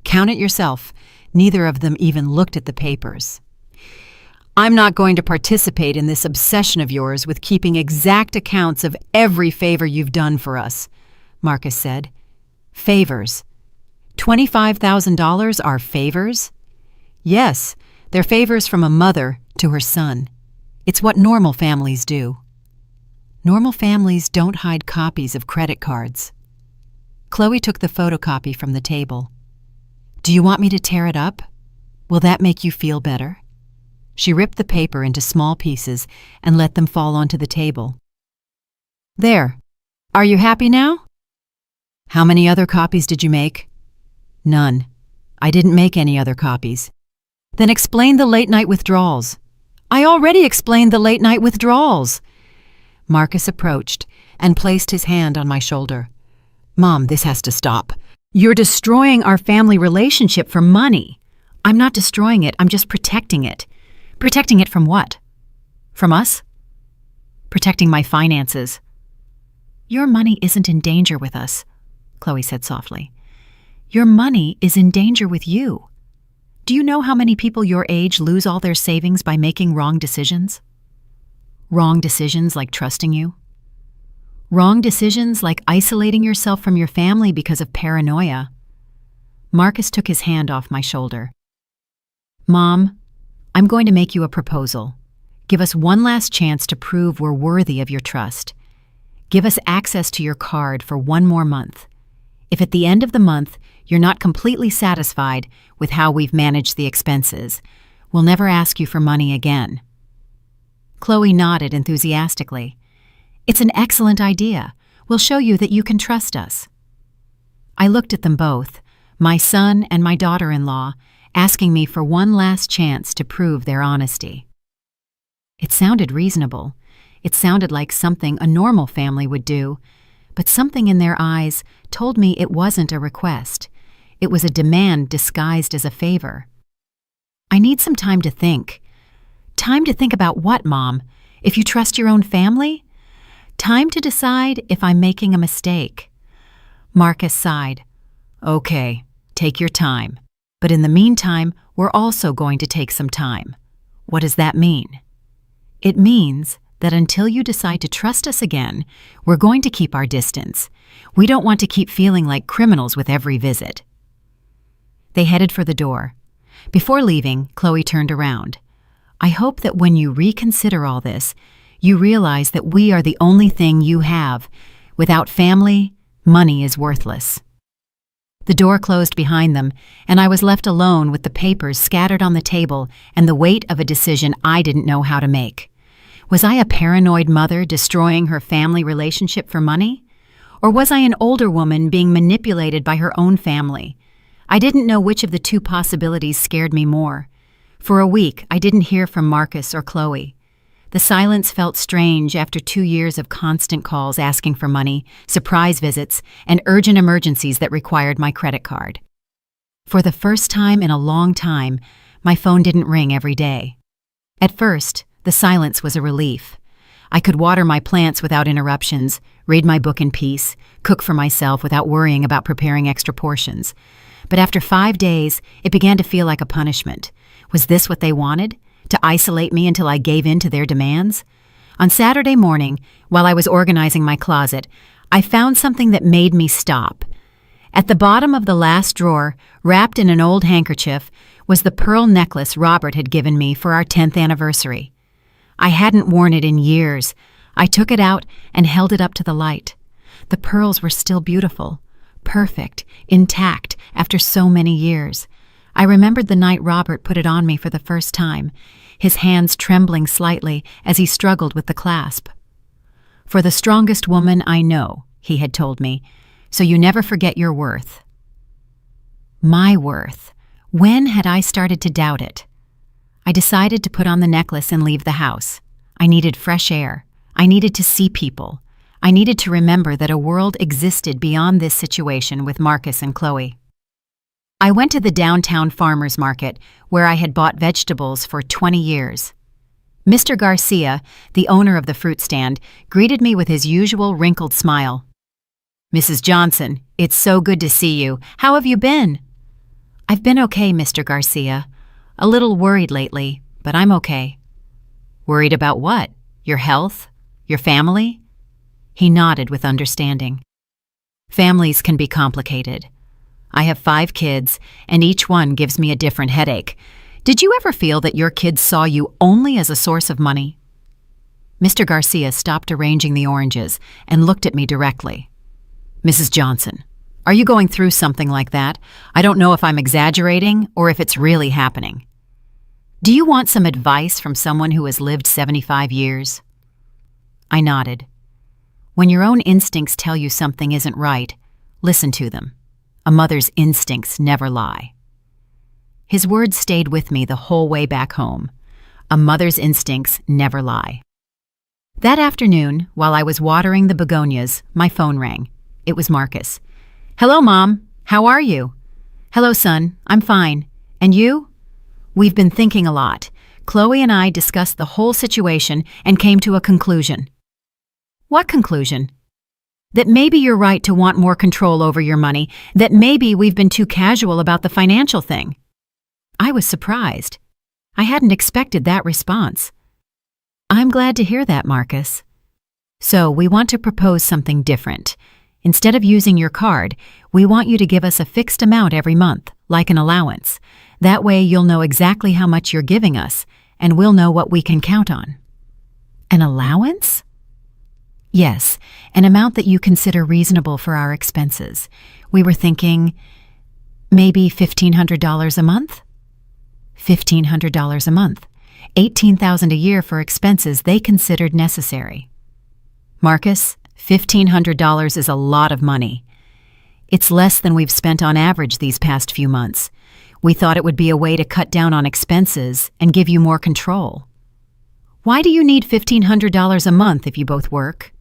S1: Count it yourself." Neither of them even looked at the papers. "I'm not going to participate in this obsession of yours with keeping exact accounts of every favor you've done for us," Marcus said. "Favors. $25,000 are favors? Yes, they're favors from a mother to her son. It's what normal families do. Normal families don't hide copies of credit cards. Chloe took the photocopy from the table. Do you want me to tear it up? Will that make you feel better? She ripped the paper into small pieces and let them fall onto the table. There. Are you happy now? How many other copies did you make? None. I didn't make any other copies. Then explain the late-night withdrawals. I already explained the late-night withdrawals. Marcus approached and placed his hand on my shoulder. Mom, this has to stop. You're destroying our family relationship for money. I'm not destroying it, I'm just protecting it. Protecting it from what? From us? Protecting my finances. Your money isn't in danger with us, Chloe said softly. Your money is in danger with you. Do you know how many people your age lose all their savings by making wrong decisions? Wrong decisions like trusting you? Wrong decisions like isolating yourself from your family because of paranoia. Marcus took his hand off my shoulder. Mom, I'm going to make you a proposal. Give us one last chance to prove we're worthy of your trust. Give us access to your card for one more month. If at the end of the month you're not completely satisfied with how we've managed the expenses, we'll never ask you for money again. Chloe nodded enthusiastically. It's an excellent idea. We'll show you that you can trust us. I looked at them both, my son and my daughter-in-law, asking me for one last chance to prove their honesty. It sounded reasonable. It sounded like something a normal family would do, but something in their eyes told me it wasn't a request. It was a demand disguised as a favor. I need some time to think. Time to think about what, Mom? If you trust your own family? Time to decide if I'm making a mistake. Marcus sighed. Okay, take your time. But in the meantime, we're also going to take some time. What does that mean? It means that until you decide to trust us again, we're going to keep our distance. We don't want to keep feeling like criminals with every visit. They headed for the door. Before leaving, Chloe turned around. I hope that when you reconsider all this, you realize that we are the only thing you have. Without family, money is worthless. The door closed behind them, and I was left alone with the papers scattered on the table and the weight of a decision I didn't know how to make. Was I a paranoid mother destroying her family relationship for money? Or was I an older woman being manipulated by her own family? I didn't know which of the two possibilities scared me more. For a week, I didn't hear from Marcus or Chloe. The silence felt strange after 2 years of constant calls asking for money, surprise visits, and urgent emergencies that required my credit card. For the first time in a long time, my phone didn't ring every day. At first, the silence was a relief. I could water my plants without interruptions, read my book in peace, cook for myself without worrying about preparing extra portions. But after 5 days, it began to feel like a punishment. Was this what they wanted? To isolate me until I gave in to their demands? On Saturday morning, while I was organizing my closet, I found something that made me stop. At the bottom of the last drawer, wrapped in an old handkerchief, was the pearl necklace Robert had given me for our 10th anniversary. I hadn't worn it in years. I took it out and held it up to the light. The pearls were still beautiful, perfect, intact after so many years. I remembered the night Robert put it on me for the first time, his hands trembling slightly as he struggled with the clasp. For the strongest woman I know, he had told me, so you never forget your worth. My worth. When had I started to doubt it? I decided to put on the necklace and leave the house. I needed fresh air. I needed to see people. I needed to remember that a world existed beyond this situation with Marcus and Chloe. I went to the downtown farmers market, where I had bought vegetables for 20 years. Mr. Garcia, the owner of the fruit stand, greeted me with his usual wrinkled smile. Mrs. Johnson, it's so good to see you. How have you been? I've been okay, Mr. Garcia. A little worried lately, but I'm okay. Worried about what? Your health? Your family? He nodded with understanding. Families can be complicated. I have 5 kids, and each one gives me a different headache. Did you ever feel that your kids saw you only as a source of money?" Mr. Garcia stopped arranging the oranges and looked at me directly. "Mrs. Johnson, are you going through something like that? I don't know if I'm exaggerating or if it's really happening. Do you want some advice from someone who has lived 75 years?" I nodded. When your own instincts tell you something isn't right, listen to them. A mother's instincts never lie. His words stayed with me the whole way back home. A mother's instincts never lie. That afternoon, while I was watering the begonias, my phone rang. It was Marcus. "Hello, Mom. How are you?" "Hello, son. I'm fine. And you?" "We've been thinking a lot. Chloe and I discussed the whole situation and came to a conclusion." "What conclusion?" "That maybe you're right to want more control over your money, that maybe we've been too casual about the financial thing." I was surprised. I hadn't expected that response. "I'm glad to hear that, Marcus. So we want to propose something different. Instead of using your card, we want you to give us a fixed amount every month, like an allowance. That way you'll know exactly how much you're giving us, and we'll know what we can count on." "An allowance?" "Yes, an amount that you consider reasonable for our expenses. We were thinking maybe $1,500 a month?" $1,500 a month. $18,000 a year for expenses they considered necessary. "Marcus, $1,500 is a lot of money. It's less than we've spent on average these past few months. We thought it would be a way to cut down on expenses and give you more control." "Why do you need $1,500 a month if you both work?"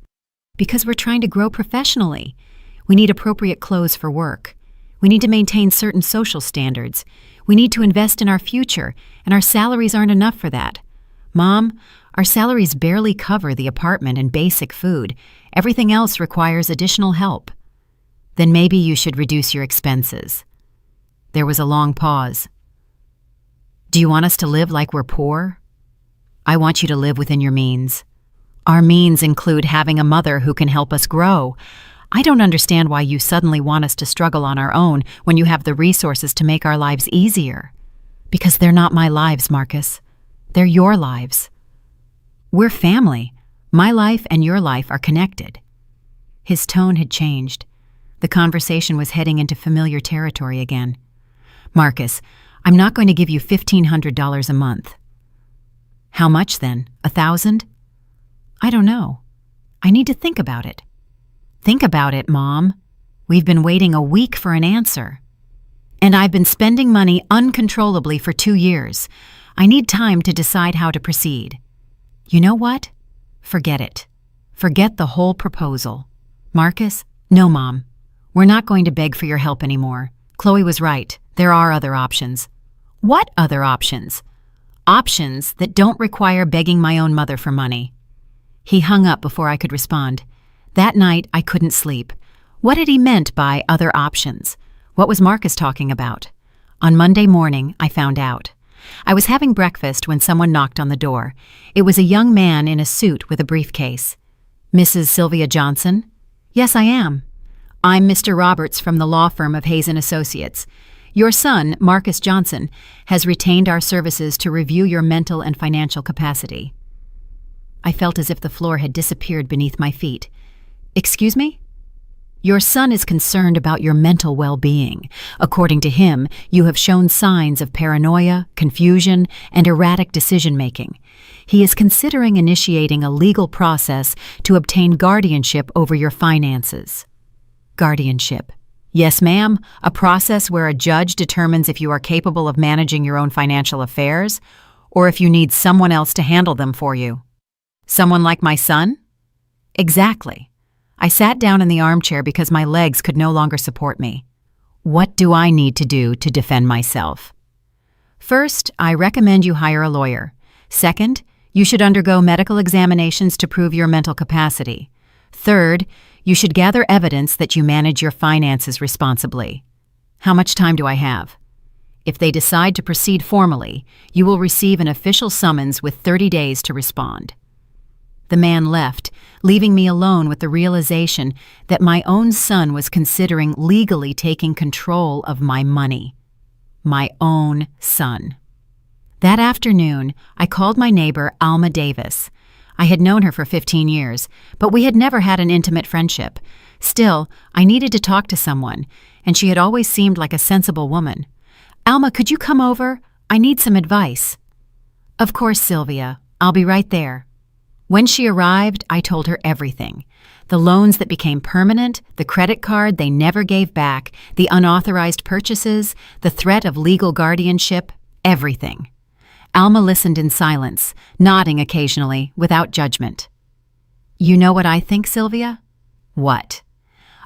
S1: "Because we're trying to grow professionally. We need appropriate clothes for work. We need to maintain certain social standards. We need to invest in our future, and our salaries aren't enough for that. Mom, our salaries barely cover the apartment and basic food. Everything else requires additional help." "Then maybe you should reduce your expenses." There was a long pause. "Do you want us to live like we're poor?" "I want you to live within your means. Our means include having a mother who can help us grow. I don't understand why you suddenly want us to struggle on our own when you have the resources to make our lives easier. Because they're not my lives, Marcus. They're your lives. We're family. My life and your life are connected." His tone had changed. The conversation was heading into familiar territory again. "Marcus, I'm not going to give you $1,500 a month." "How much then? 1,000? "I don't know. I need to think about it." "Think about it, Mom. We've been waiting a week for an answer. And I've been spending money uncontrollably for 2 years. I need time to decide how to proceed." "You know what? Forget it. Forget the whole proposal." "Marcus?" "No, Mom. We're not going to beg for your help anymore. Chloe was right. There are other options." "What other options?" "Options that don't require begging my own mother for money." He hung up before I could respond. That night, I couldn't sleep. What had he meant by other options? What was Marcus talking about? On Monday morning, I found out. I was having breakfast when someone knocked on the door. It was a young man in a suit with a briefcase. "Mrs. Sylvia Johnson?" "Yes, I am." "I'm Mr. Roberts from the law firm of Hayes & Associates. Your son, Marcus Johnson, has retained our services to review your mental and financial capacity." I felt as if the floor had disappeared beneath my feet. "Excuse me?" "Your son is concerned about your mental well-being. According to him, you have shown signs of paranoia, confusion, and erratic decision-making. He is considering initiating a legal process to obtain guardianship over your finances." "Guardianship?" "Yes, ma'am. A process where a judge determines if you are capable of managing your own financial affairs, or if you need someone else to handle them for you." "Someone like my son?" "Exactly." I sat down in the armchair because my legs could no longer support me. "What do I need to do to defend myself?" "First, I recommend you hire a lawyer. Second, you should undergo medical examinations to prove your mental capacity. Third, you should gather evidence that you manage your finances responsibly. How much time do I have?" "If they decide to proceed formally, you will receive an official summons with 30 days to respond." The man left, leaving me alone with the realization that my own son was considering legally taking control of my money. My own son. That afternoon, I called my neighbor, Alma Davis. I had known her for 15 years, but we had never had an intimate friendship. Still, I needed to talk to someone, and she had always seemed like a sensible woman. "Alma, could you come over? I need some advice." "Of course, Sylvia. I'll be right there." When she arrived, I told her everything. The loans that became permanent, the credit card they never gave back, the unauthorized purchases, the threat of legal guardianship, everything. Alma listened in silence, nodding occasionally, without judgment. "You know what I think, Sylvia?" "What?"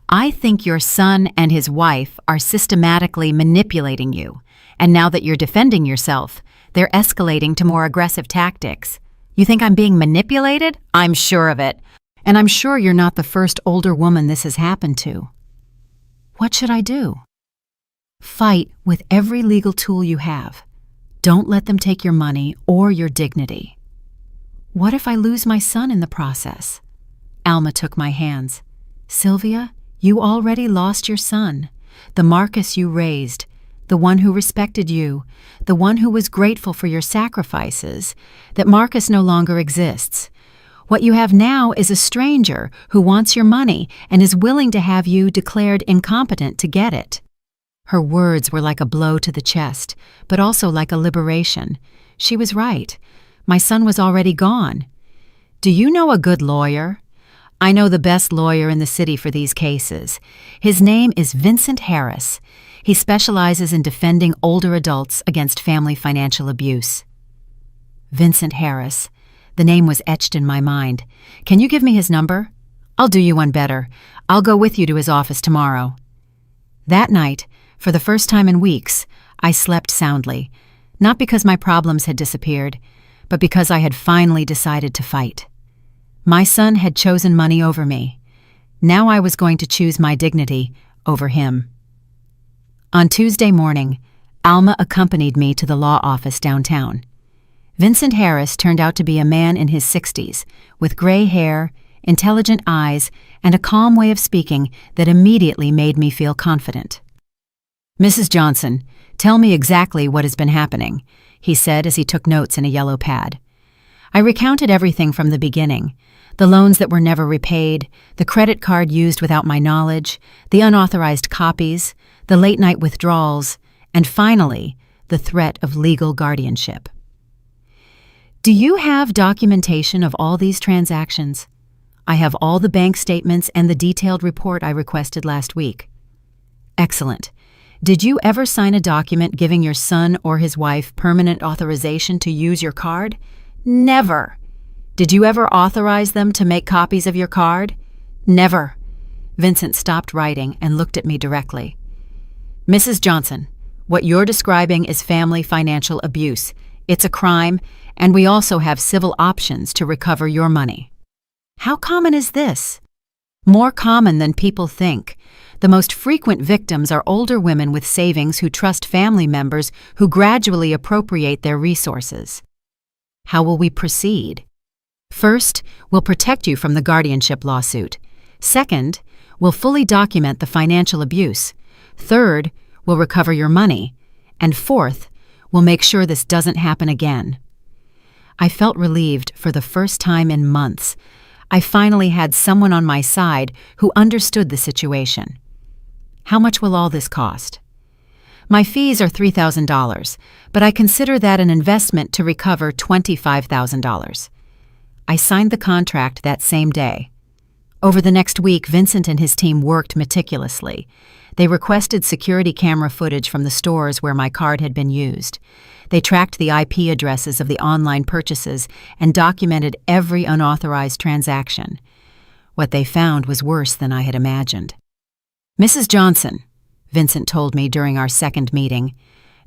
S1: "I think your son and his wife are systematically manipulating you, and now that you're defending yourself, they're escalating to more aggressive tactics. You think I'm being manipulated? I'm sure of it. And I'm sure you're not the first older woman this has happened to." "What should I do?" "Fight with every legal tool you have. Don't let them take your money or your dignity." "What if I lose my son in the process?" Alma took my hands. "Sylvia, you already lost your son, the Marcus you raised, the one who respected you, the one who was grateful for your sacrifices. That Marcus no longer exists. What you have now is a stranger who wants your money and is willing to have you declared incompetent to get it." Her words were like a blow to the chest, but also like a liberation. She was right. My son was already gone. "Do you know a good lawyer?" "I know the best lawyer in the city for these cases. His name is Vincent Harris. He specializes in defending older adults against family financial abuse." Vincent Harris. The name was etched in my mind. "Can you give me his number?" "I'll do you one better. I'll go with you to his office tomorrow." That night, for the first time in weeks, I slept soundly, not because my problems had disappeared, but because I had finally decided to fight. My son had chosen money over me. Now I was going to choose my dignity over him. On Tuesday morning, Alma accompanied me to the law office downtown. Vincent Harris turned out to be a man in his 60s, with gray hair, intelligent eyes, and a calm way of speaking that immediately made me feel confident. "Mrs. Johnson, tell me exactly what has been happening," he said as he took notes in a yellow pad. I recounted everything from the beginning: the loans that were never repaid, the credit card used without my knowledge, the unauthorized copies, the late-night withdrawals, and finally, the threat of legal guardianship. "Do you have documentation of all these transactions?" "I have all the bank statements and the detailed report I requested last week." "Excellent. Did you ever sign a document giving your son or his wife permanent authorization to use your card?" "Never." "Did you ever authorize them to make copies of your card?" "Never." Vincent stopped writing and looked at me directly. "Mrs. Johnson, what you're describing is family financial abuse. It's a crime, and we also have civil options to recover your money." "How common is this?" "More common than people think. The most frequent victims are older women with savings who trust family members who gradually appropriate their resources." "How will we proceed?" "First, we'll protect you from the guardianship lawsuit. Second, we'll fully document the financial abuse. Third, we'll recover your money. And fourth, we'll make sure this doesn't happen again." I felt relieved for the first time in months. I finally had someone on my side who understood the situation. "How much will all this cost?" "My fees are $3,000, but I consider that an investment to recover $25,000. I signed the contract that same day. Over the next week, Vincent and his team worked meticulously. They requested security camera footage from the stores where my card had been used. They tracked the IP addresses of the online purchases and documented every unauthorized transaction. What they found was worse than I had imagined. "Mrs. Johnson," Vincent told me during our second meeting,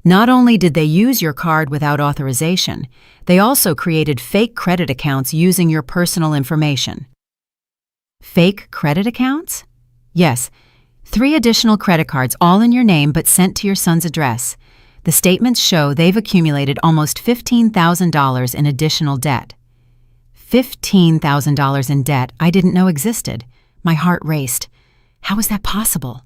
S1: "not only did they use your card without authorization, they also created fake credit accounts using your personal information." "Fake credit accounts?" "Yes. 3 additional credit cards, all in your name but sent to your son's address. The statements show they've accumulated almost $15,000 in additional debt." $15,000 in debt I didn't know existed. My heart raced. How was that possible?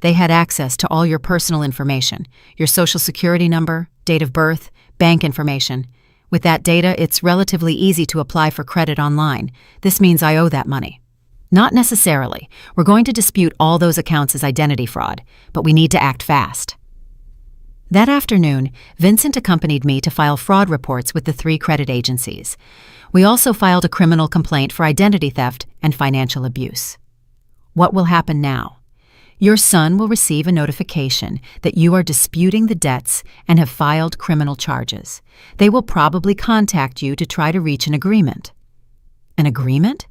S1: They had access to all your personal information, your social security number, date of birth, bank information. With that data, it's relatively easy to apply for credit online. This means I owe that money. Not necessarily. We're going to dispute all those accounts as identity fraud, but we need to act fast. That afternoon, Vincent accompanied me to file fraud reports with the 3 credit agencies. We also filed a criminal complaint for identity theft and financial abuse. What will happen now? Your son will receive a notification that you are disputing the debts and have filed criminal charges. They will probably contact you to try to reach an agreement. An agreement?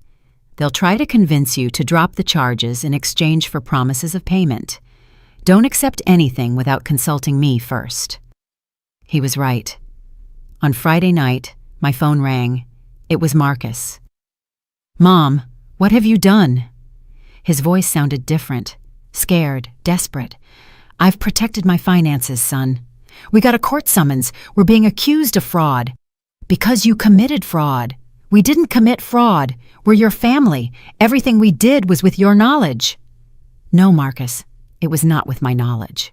S1: They'll try to convince you to drop the charges in exchange for promises of payment. Don't accept anything without consulting me first. He was right. On Friday night, my phone rang. It was Marcus. "Mom, what have you done?" His voice sounded different. Scared, desperate. "I've protected my finances, son. We got a court summons. We're being accused of fraud." "Because you committed fraud." "We didn't commit fraud. We're your family. Everything we did was with your knowledge." "No, Marcus, it was not with my knowledge."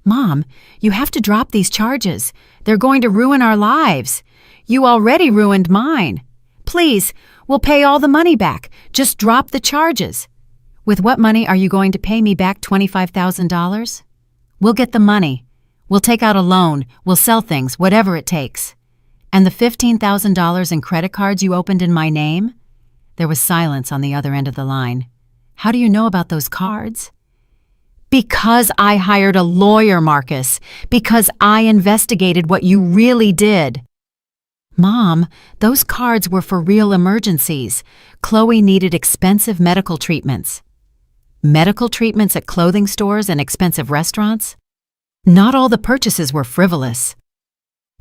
S1: "Mom, you have to drop these charges. They're going to ruin our lives. You already ruined mine. Please, we'll pay all the money back. Just drop the charges." "With what money are you going to pay me back $25,000? "We'll get the money. We'll take out a loan. We'll sell things, whatever it takes." "And the $15,000 in credit cards you opened in my name?" There was silence on the other end of the line. "How do you know about those cards?" "Because I hired a lawyer, Marcus. Because I investigated what you really did." "Mom, those cards were for real emergencies. Chloe needed expensive medical treatments." "Medical treatments at clothing stores and expensive restaurants?" "Not all the purchases were frivolous.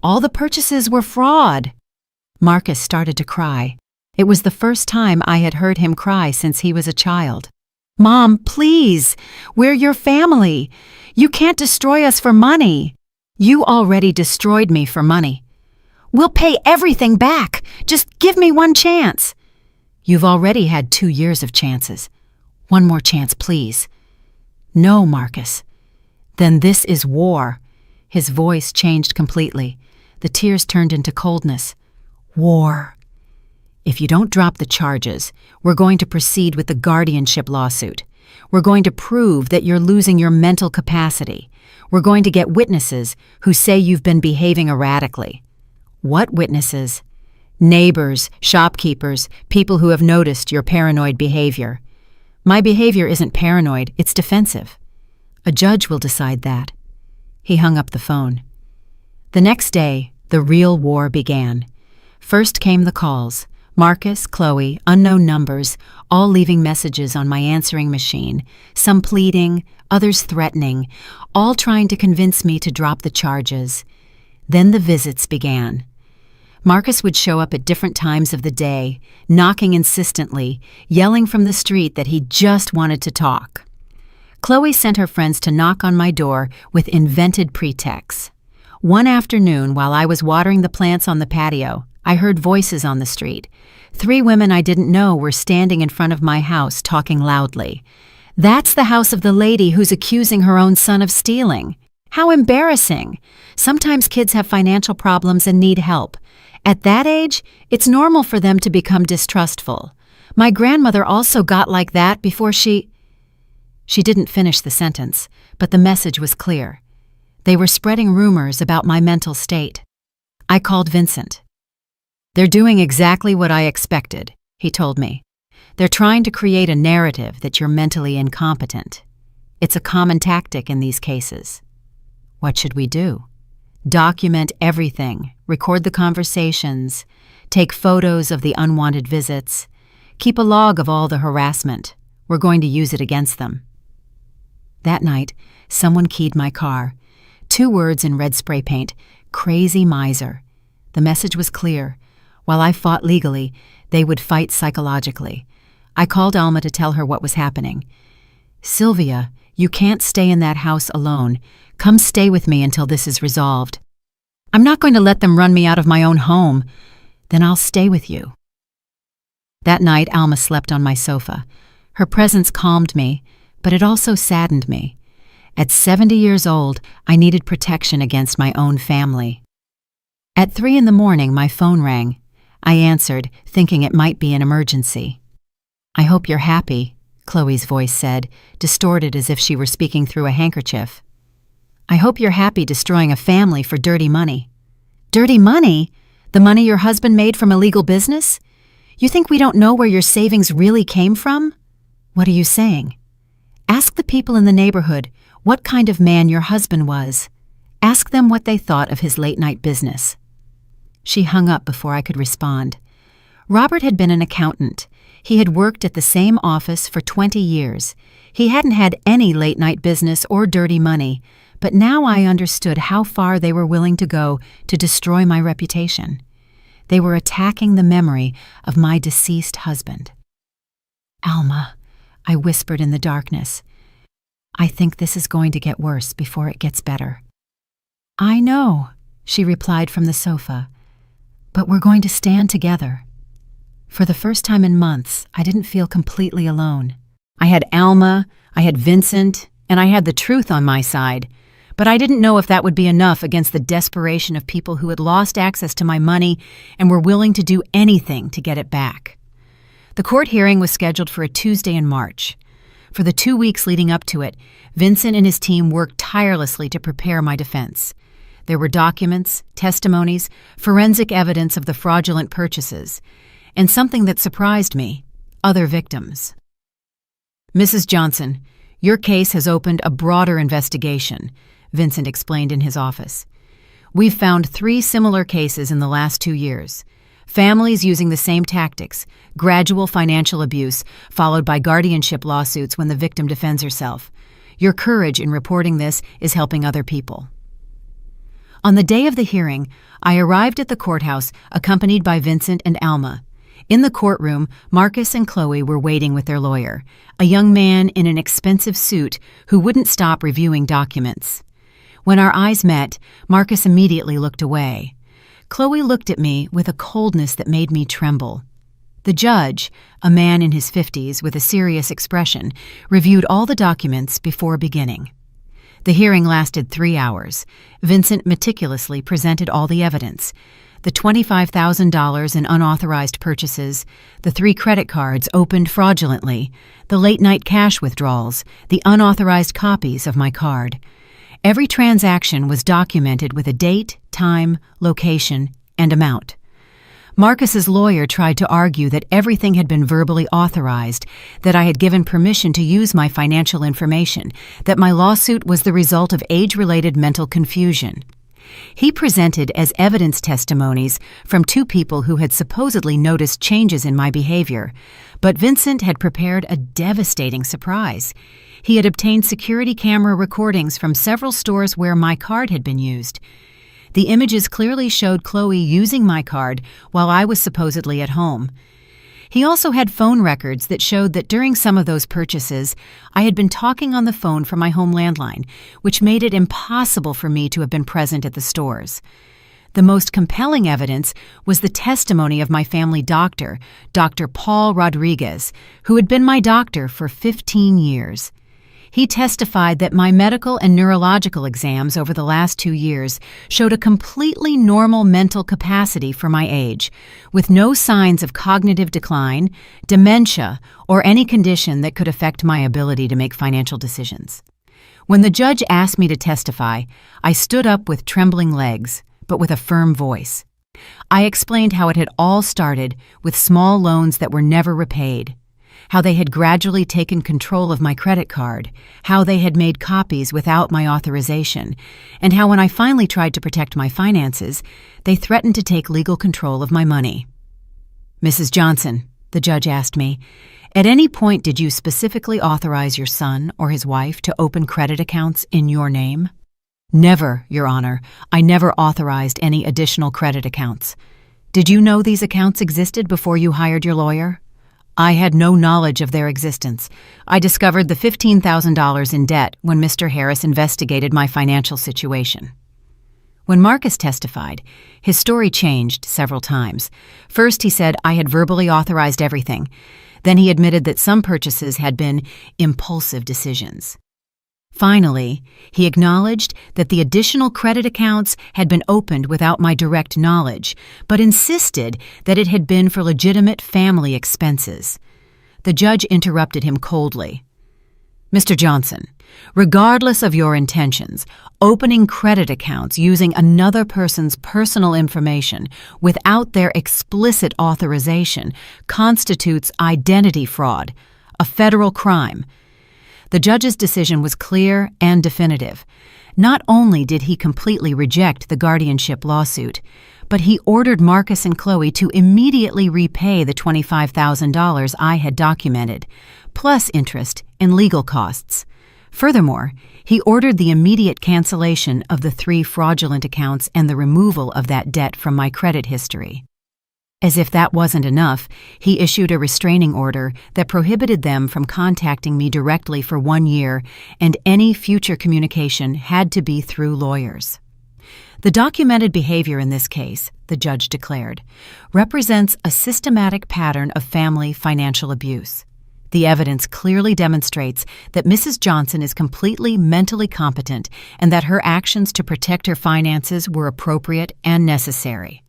S1: All the purchases were fraud." Marcus started to cry. It was the first time I had heard him cry since he was a child. "Mom, please, we're your family. You can't destroy us for money." "You already destroyed me for money." "We'll pay everything back. Just give me one chance." "You've already had 2 years of chances. One more chance, please." "No, Marcus." "Then this is war." His voice changed completely. The tears turned into coldness. "War." "If you don't drop the charges, we're going to proceed with the guardianship lawsuit. We're going to prove that you're losing your mental capacity. We're going to get witnesses who say you've been behaving erratically." "What witnesses?" "Neighbors, shopkeepers, people who have noticed your paranoid behavior." "My behavior isn't paranoid, it's defensive." "A judge will decide that." He hung up the phone. The next day, the real war began. First came the calls. Marcus, Chloe, unknown numbers, all leaving messages on my answering machine, some pleading, others threatening, all trying to convince me to drop the charges. Then the visits began. Marcus would show up at different times of the day, knocking insistently, yelling from the street that he just wanted to talk. Chloe sent her friends to knock on my door with invented pretexts. One afternoon, while I was watering the plants on the patio, I heard voices on the street. 3 women I didn't know were standing in front of my house talking loudly. "That's the house of the lady who's accusing her own son of stealing. How embarrassing! Sometimes kids have financial problems and need help. At that age, it's normal for them to become distrustful. My grandmother also got like that before she..." She didn't finish the sentence, but the message was clear. They were spreading rumors about my mental state. I called Vincent. "They're doing exactly what I expected," he told me. "They're trying to create a narrative that you're mentally incompetent. It's a common tactic in these cases." "What should we do?" "Document everything, record the conversations, take photos of the unwanted visits, keep a log of all the harassment. We're going to use it against them." That night, someone keyed my car. 2 words in red spray paint, "Crazy miser." The message was clear. While I fought legally, they would fight psychologically. I called Alma to tell her what was happening. "Sylvia, you can't stay in that house alone. Come stay with me until this is resolved." "I'm not going to let them run me out of my own home." "Then I'll stay with you. That night, Alma slept on my sofa. Her presence calmed me, but it also saddened me. At 70 years old, I needed protection against my own family. At 3 a.m, my phone rang. I answered, thinking it might be an emergency. "I hope you're happy," Chloe's voice said, distorted as if she were speaking through a handkerchief. "I hope you're happy destroying a family for dirty money." "Dirty money? The money your husband made from illegal business? You think we don't know where your savings really came from?" "What are you saying?" "Ask the people in the neighborhood what kind of man your husband was. Ask them what they thought of his late-night business." She hung up before I could respond. Robert had been an accountant. He had worked at the same office for 20 years. He hadn't had any late-night business or dirty money, but now I understood how far they were willing to go to destroy my reputation. They were attacking the memory of my deceased husband. "Alma," I whispered in the darkness, "I think this is going to get worse before it gets better." "I know," she replied from the sofa, "but we're going to stand together." For the first time in months, I didn't feel completely alone. I had Alma, I had Vincent, and I had the truth on my side, but I didn't know if that would be enough against the desperation of people who had lost access to my money and were willing to do anything to get it back. The court hearing was scheduled for a Tuesday in March. For the 2 weeks leading up to it, Vincent and his team worked tirelessly to prepare my defense. There were documents, testimonies, forensic evidence of the fraudulent purchases, and something that surprised me, other victims. "Mrs. Johnson, your case has opened a broader investigation," Vincent explained in his office. "We've found 3 similar cases in the last 2 years. Families using the same tactics, gradual financial abuse, followed by guardianship lawsuits when the victim defends herself. Your courage in reporting this is helping other people." On the day of the hearing, I arrived at the courthouse accompanied by Vincent and Alma. In the courtroom, Marcus and Chloe were waiting with their lawyer, a young man in an expensive suit who wouldn't stop reviewing documents. When our eyes met, Marcus immediately looked away. Chloe looked at me with a coldness that made me tremble. The judge, a man in his 50s with a serious expression, reviewed all the documents before beginning. The hearing lasted 3 hours. Vincent meticulously presented all the evidence: the $25,000 in unauthorized purchases, the 3 credit cards opened fraudulently, the late-night cash withdrawals, the unauthorized copies of my card. Every transaction was documented with a date, time, location, and amount. Marcus's lawyer tried to argue that everything had been verbally authorized, that I had given permission to use my financial information, that my lawsuit was the result of age-related mental confusion. He presented as evidence testimonies from 2 people who had supposedly noticed changes in my behavior, but Vincent had prepared a devastating surprise. He had obtained security camera recordings from several stores where my card had been used. The images clearly showed Chloe using my card while I was supposedly at home. He also had phone records that showed that during some of those purchases, I had been talking on the phone from my home landline, which made it impossible for me to have been present at the stores. The most compelling evidence was the testimony of my family doctor, Dr. Paul Rodriguez, who had been my doctor for 15 years. He testified that my medical and neurological exams over the last 2 years showed a completely normal mental capacity for my age, with no signs of cognitive decline, dementia, or any condition that could affect my ability to make financial decisions. When the judge asked me to testify, I stood up with trembling legs, but with a firm voice. I explained how it had all started with small loans that were never repaid, how they had gradually taken control of my credit card, how they had made copies without my authorization, and how when I finally tried to protect my finances, they threatened to take legal control of my money. "Mrs. Johnson," the judge asked me, "at any point did you specifically authorize your son or his wife to open credit accounts in your name?" "Never, Your Honor. I never authorized any additional credit accounts." "Did you know these accounts existed before you hired your lawyer?" "I had no knowledge of their existence. I discovered the $15,000 in debt when Mr. Harris investigated my financial situation." When Marcus testified, his story changed several times. First, he said I had verbally authorized everything. Then he admitted that some purchases had been impulsive decisions. Finally, he acknowledged that the additional credit accounts had been opened without my direct knowledge, but insisted that it had been for legitimate family expenses. The judge interrupted him coldly. "Mr. Johnson, regardless of your intentions, opening credit accounts using another person's personal information without their explicit authorization constitutes identity fraud, a federal crime." The judge's decision was clear and definitive. Not only did he completely reject the guardianship lawsuit, but he ordered Marcus and Chloe to immediately repay the $25,000 I had documented, plus interest and legal costs. Furthermore, he ordered the immediate cancellation of the 3 fraudulent accounts and the removal of that debt from my credit history. As if that wasn't enough, he issued a restraining order that prohibited them from contacting me directly for 1 year, and any future communication had to be through lawyers. The documented behavior in this case, the judge declared, represents a systematic pattern of family financial abuse. The evidence clearly demonstrates that Mrs. Johnson is completely mentally competent and that her actions to protect her finances were appropriate and necessary.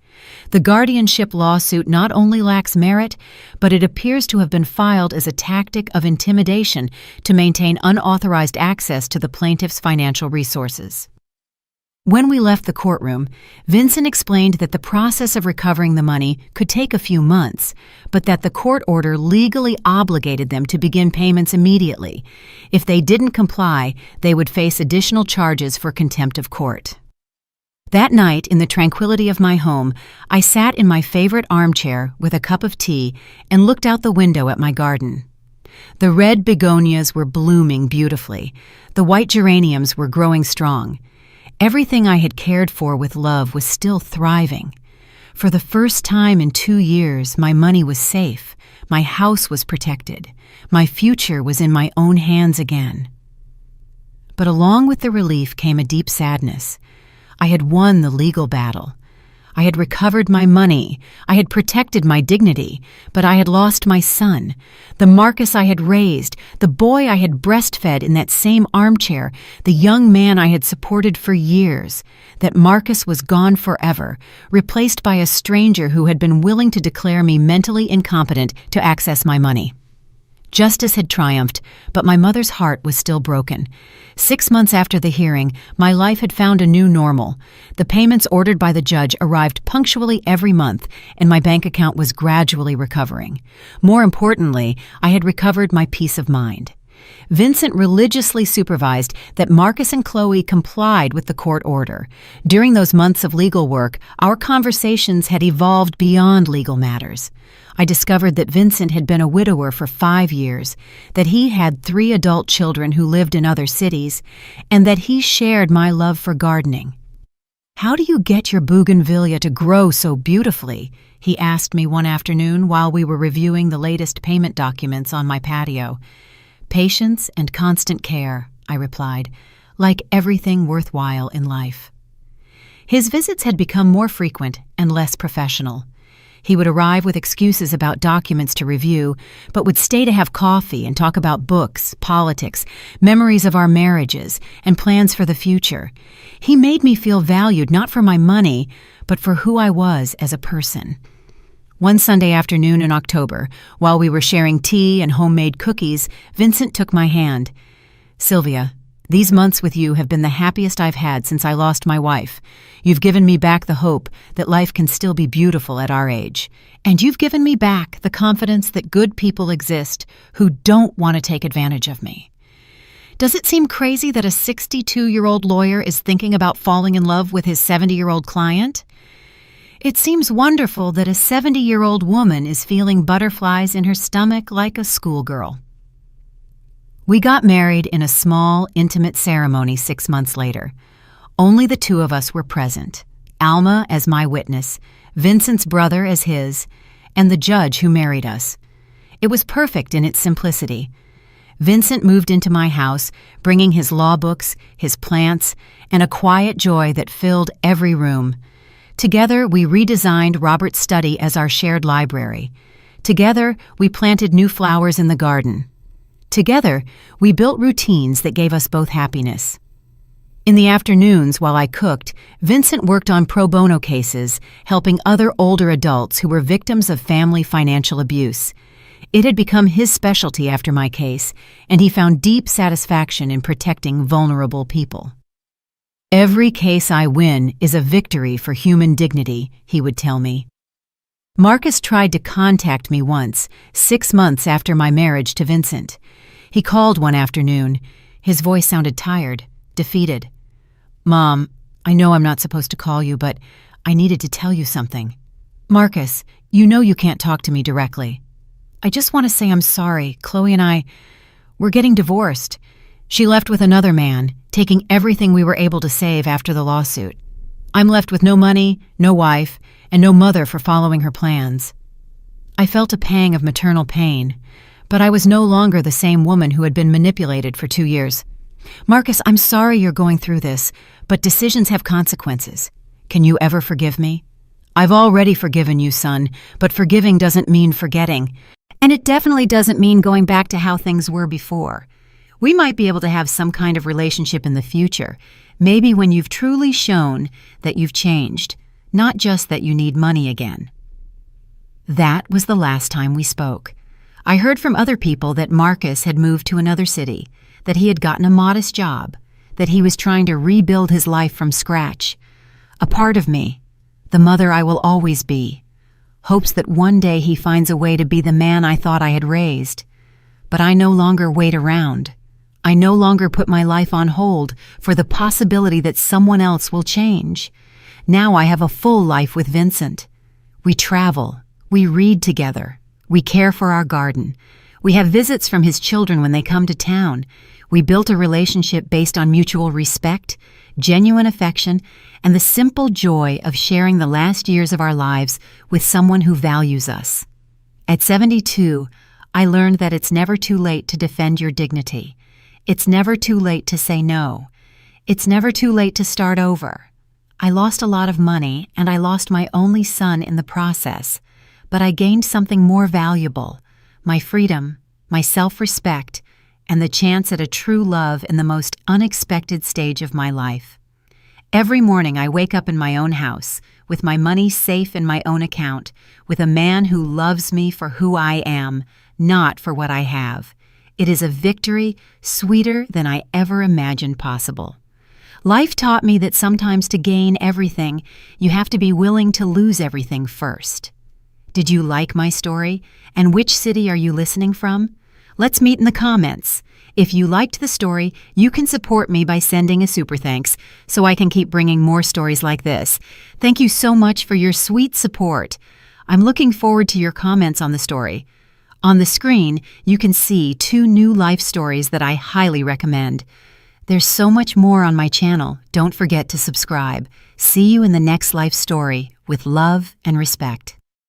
S1: The guardianship lawsuit not only lacks merit, but it appears to have been filed as a tactic of intimidation to maintain unauthorized access to the plaintiff's financial resources. When we left the courtroom, Vincent explained that the process of recovering the money could take a few months, but that the court order legally obligated them to begin payments immediately. If they didn't comply, they would face additional charges for contempt of court. That night, in the tranquility of my home, I sat in my favorite armchair with a cup of tea and looked out the window at my garden. The red begonias were blooming beautifully. The white geraniums were growing strong. Everything I had cared for with love was still thriving. For the first time in 2 years, my money was safe. My house was protected. My future was in my own hands again. But along with the relief came a deep sadness. I had won the legal battle. I had recovered my money. I had protected my dignity, but I had lost my son, the Marcus I had raised, the boy I had breastfed in that same armchair, the young man I had supported for years. That Marcus was gone forever, replaced by a stranger who had been willing to declare me mentally incompetent to access my money. Justice had triumphed, but my mother's heart was still broken. 6 months after the hearing, my life had found a new normal. The payments ordered by the judge arrived punctually every month, and my bank account was gradually recovering. More importantly, I had recovered my peace of mind. Vincent religiously supervised that Marcus and Chloe complied with the court order. During those months of legal work, our conversations had evolved beyond legal matters. I discovered that Vincent had been a widower for 5 years, that he had 3 adult children who lived in other cities, and that he shared my love for gardening. "How do you get your bougainvillea to grow so beautifully?" he asked me one afternoon while we were reviewing the latest payment documents on my patio. "Patience and constant care," I replied, "like everything worthwhile in life." His visits had become more frequent and less professional. He would arrive with excuses about documents to review, but would stay to have coffee and talk about books, politics, memories of our marriages, and plans for the future. He made me feel valued not for my money, but for who I was as a person. One Sunday afternoon in October, while we were sharing tea and homemade cookies, Vincent took my hand. "Sylvia, these months with you have been the happiest I've had since I lost my wife. You've given me back the hope that life can still be beautiful at our age. And you've given me back the confidence that good people exist who don't want to take advantage of me. Does it seem crazy that a 62-year-old lawyer is thinking about falling in love with his 70-year-old client? It seems wonderful that a 70-year-old woman is feeling butterflies in her stomach like a schoolgirl." We got married in a small, intimate ceremony 6 months later. Only the 2 of us were present, Alma as my witness, Vincent's brother as his, and the judge who married us. It was perfect in its simplicity. Vincent moved into my house, bringing his law books, his plants, and a quiet joy that filled every room. Together, we redesigned Robert's study as our shared library. Together, we planted new flowers in the garden. Together, we built routines that gave us both happiness. In the afternoons, while I cooked, Vincent worked on pro bono cases, helping other older adults who were victims of family financial abuse. It had become his specialty after my case, and he found deep satisfaction in protecting vulnerable people. "Every case I win is a victory for human dignity," he would tell me. Marcus tried to contact me once, 6 months after my marriage to Vincent. He called one afternoon. His voice sounded tired, defeated. "Mom, I know I'm not supposed to call you, but I needed to tell you something. Marcus, you know you can't talk to me directly. I just want to say I'm sorry. Chloe and we're getting divorced. She left with another man, taking everything we were able to save after the lawsuit. I'm left with no money, no wife, and no mother for following her plans." I felt a pang of maternal pain, but I was no longer the same woman who had been manipulated for 2 years. "Marcus, I'm sorry you're going through this, but decisions have consequences. Can you ever forgive me?" "I've already forgiven you, son, but forgiving doesn't mean forgetting. And it definitely doesn't mean going back to how things were before. We might be able to have some kind of relationship in the future, maybe when you've truly shown that you've changed, not just that you need money again." That was the last time we spoke. I heard from other people that Marcus had moved to another city, that he had gotten a modest job, that he was trying to rebuild his life from scratch. A part of me, the mother I will always be, hopes that one day he finds a way to be the man I thought I had raised. But I no longer wait around. I no longer put my life on hold for the possibility that someone else will change. Now I have a full life with Vincent. We travel. We read together. We care for our garden. We have visits from his children when they come to town. We built a relationship based on mutual respect, genuine affection, and the simple joy of sharing the last years of our lives with someone who values us. At 72, I learned that it's never too late to defend your dignity. It's never too late to say no. It's never too late to start over. I lost a lot of money, and I lost my only son in the process, but I gained something more valuable: my freedom, my self-respect, and the chance at a true love in the most unexpected stage of my life. Every morning I wake up in my own house, with my money safe in my own account, with a man who loves me for who I am, not for what I have. It is a victory sweeter than I ever imagined possible. Life taught me that sometimes to gain everything, you have to be willing to lose everything first. Did you like my story? And which city are you listening from? Let's meet in the comments. If you liked the story, you can support me by sending a super thanks so I can keep bringing more stories like this. Thank you so much for your sweet support. I'm looking forward to your comments on the story. On the screen, you can see 2 new life stories that I highly recommend. There's so much more on my channel. Don't forget to subscribe. See you in the next life story with love and respect.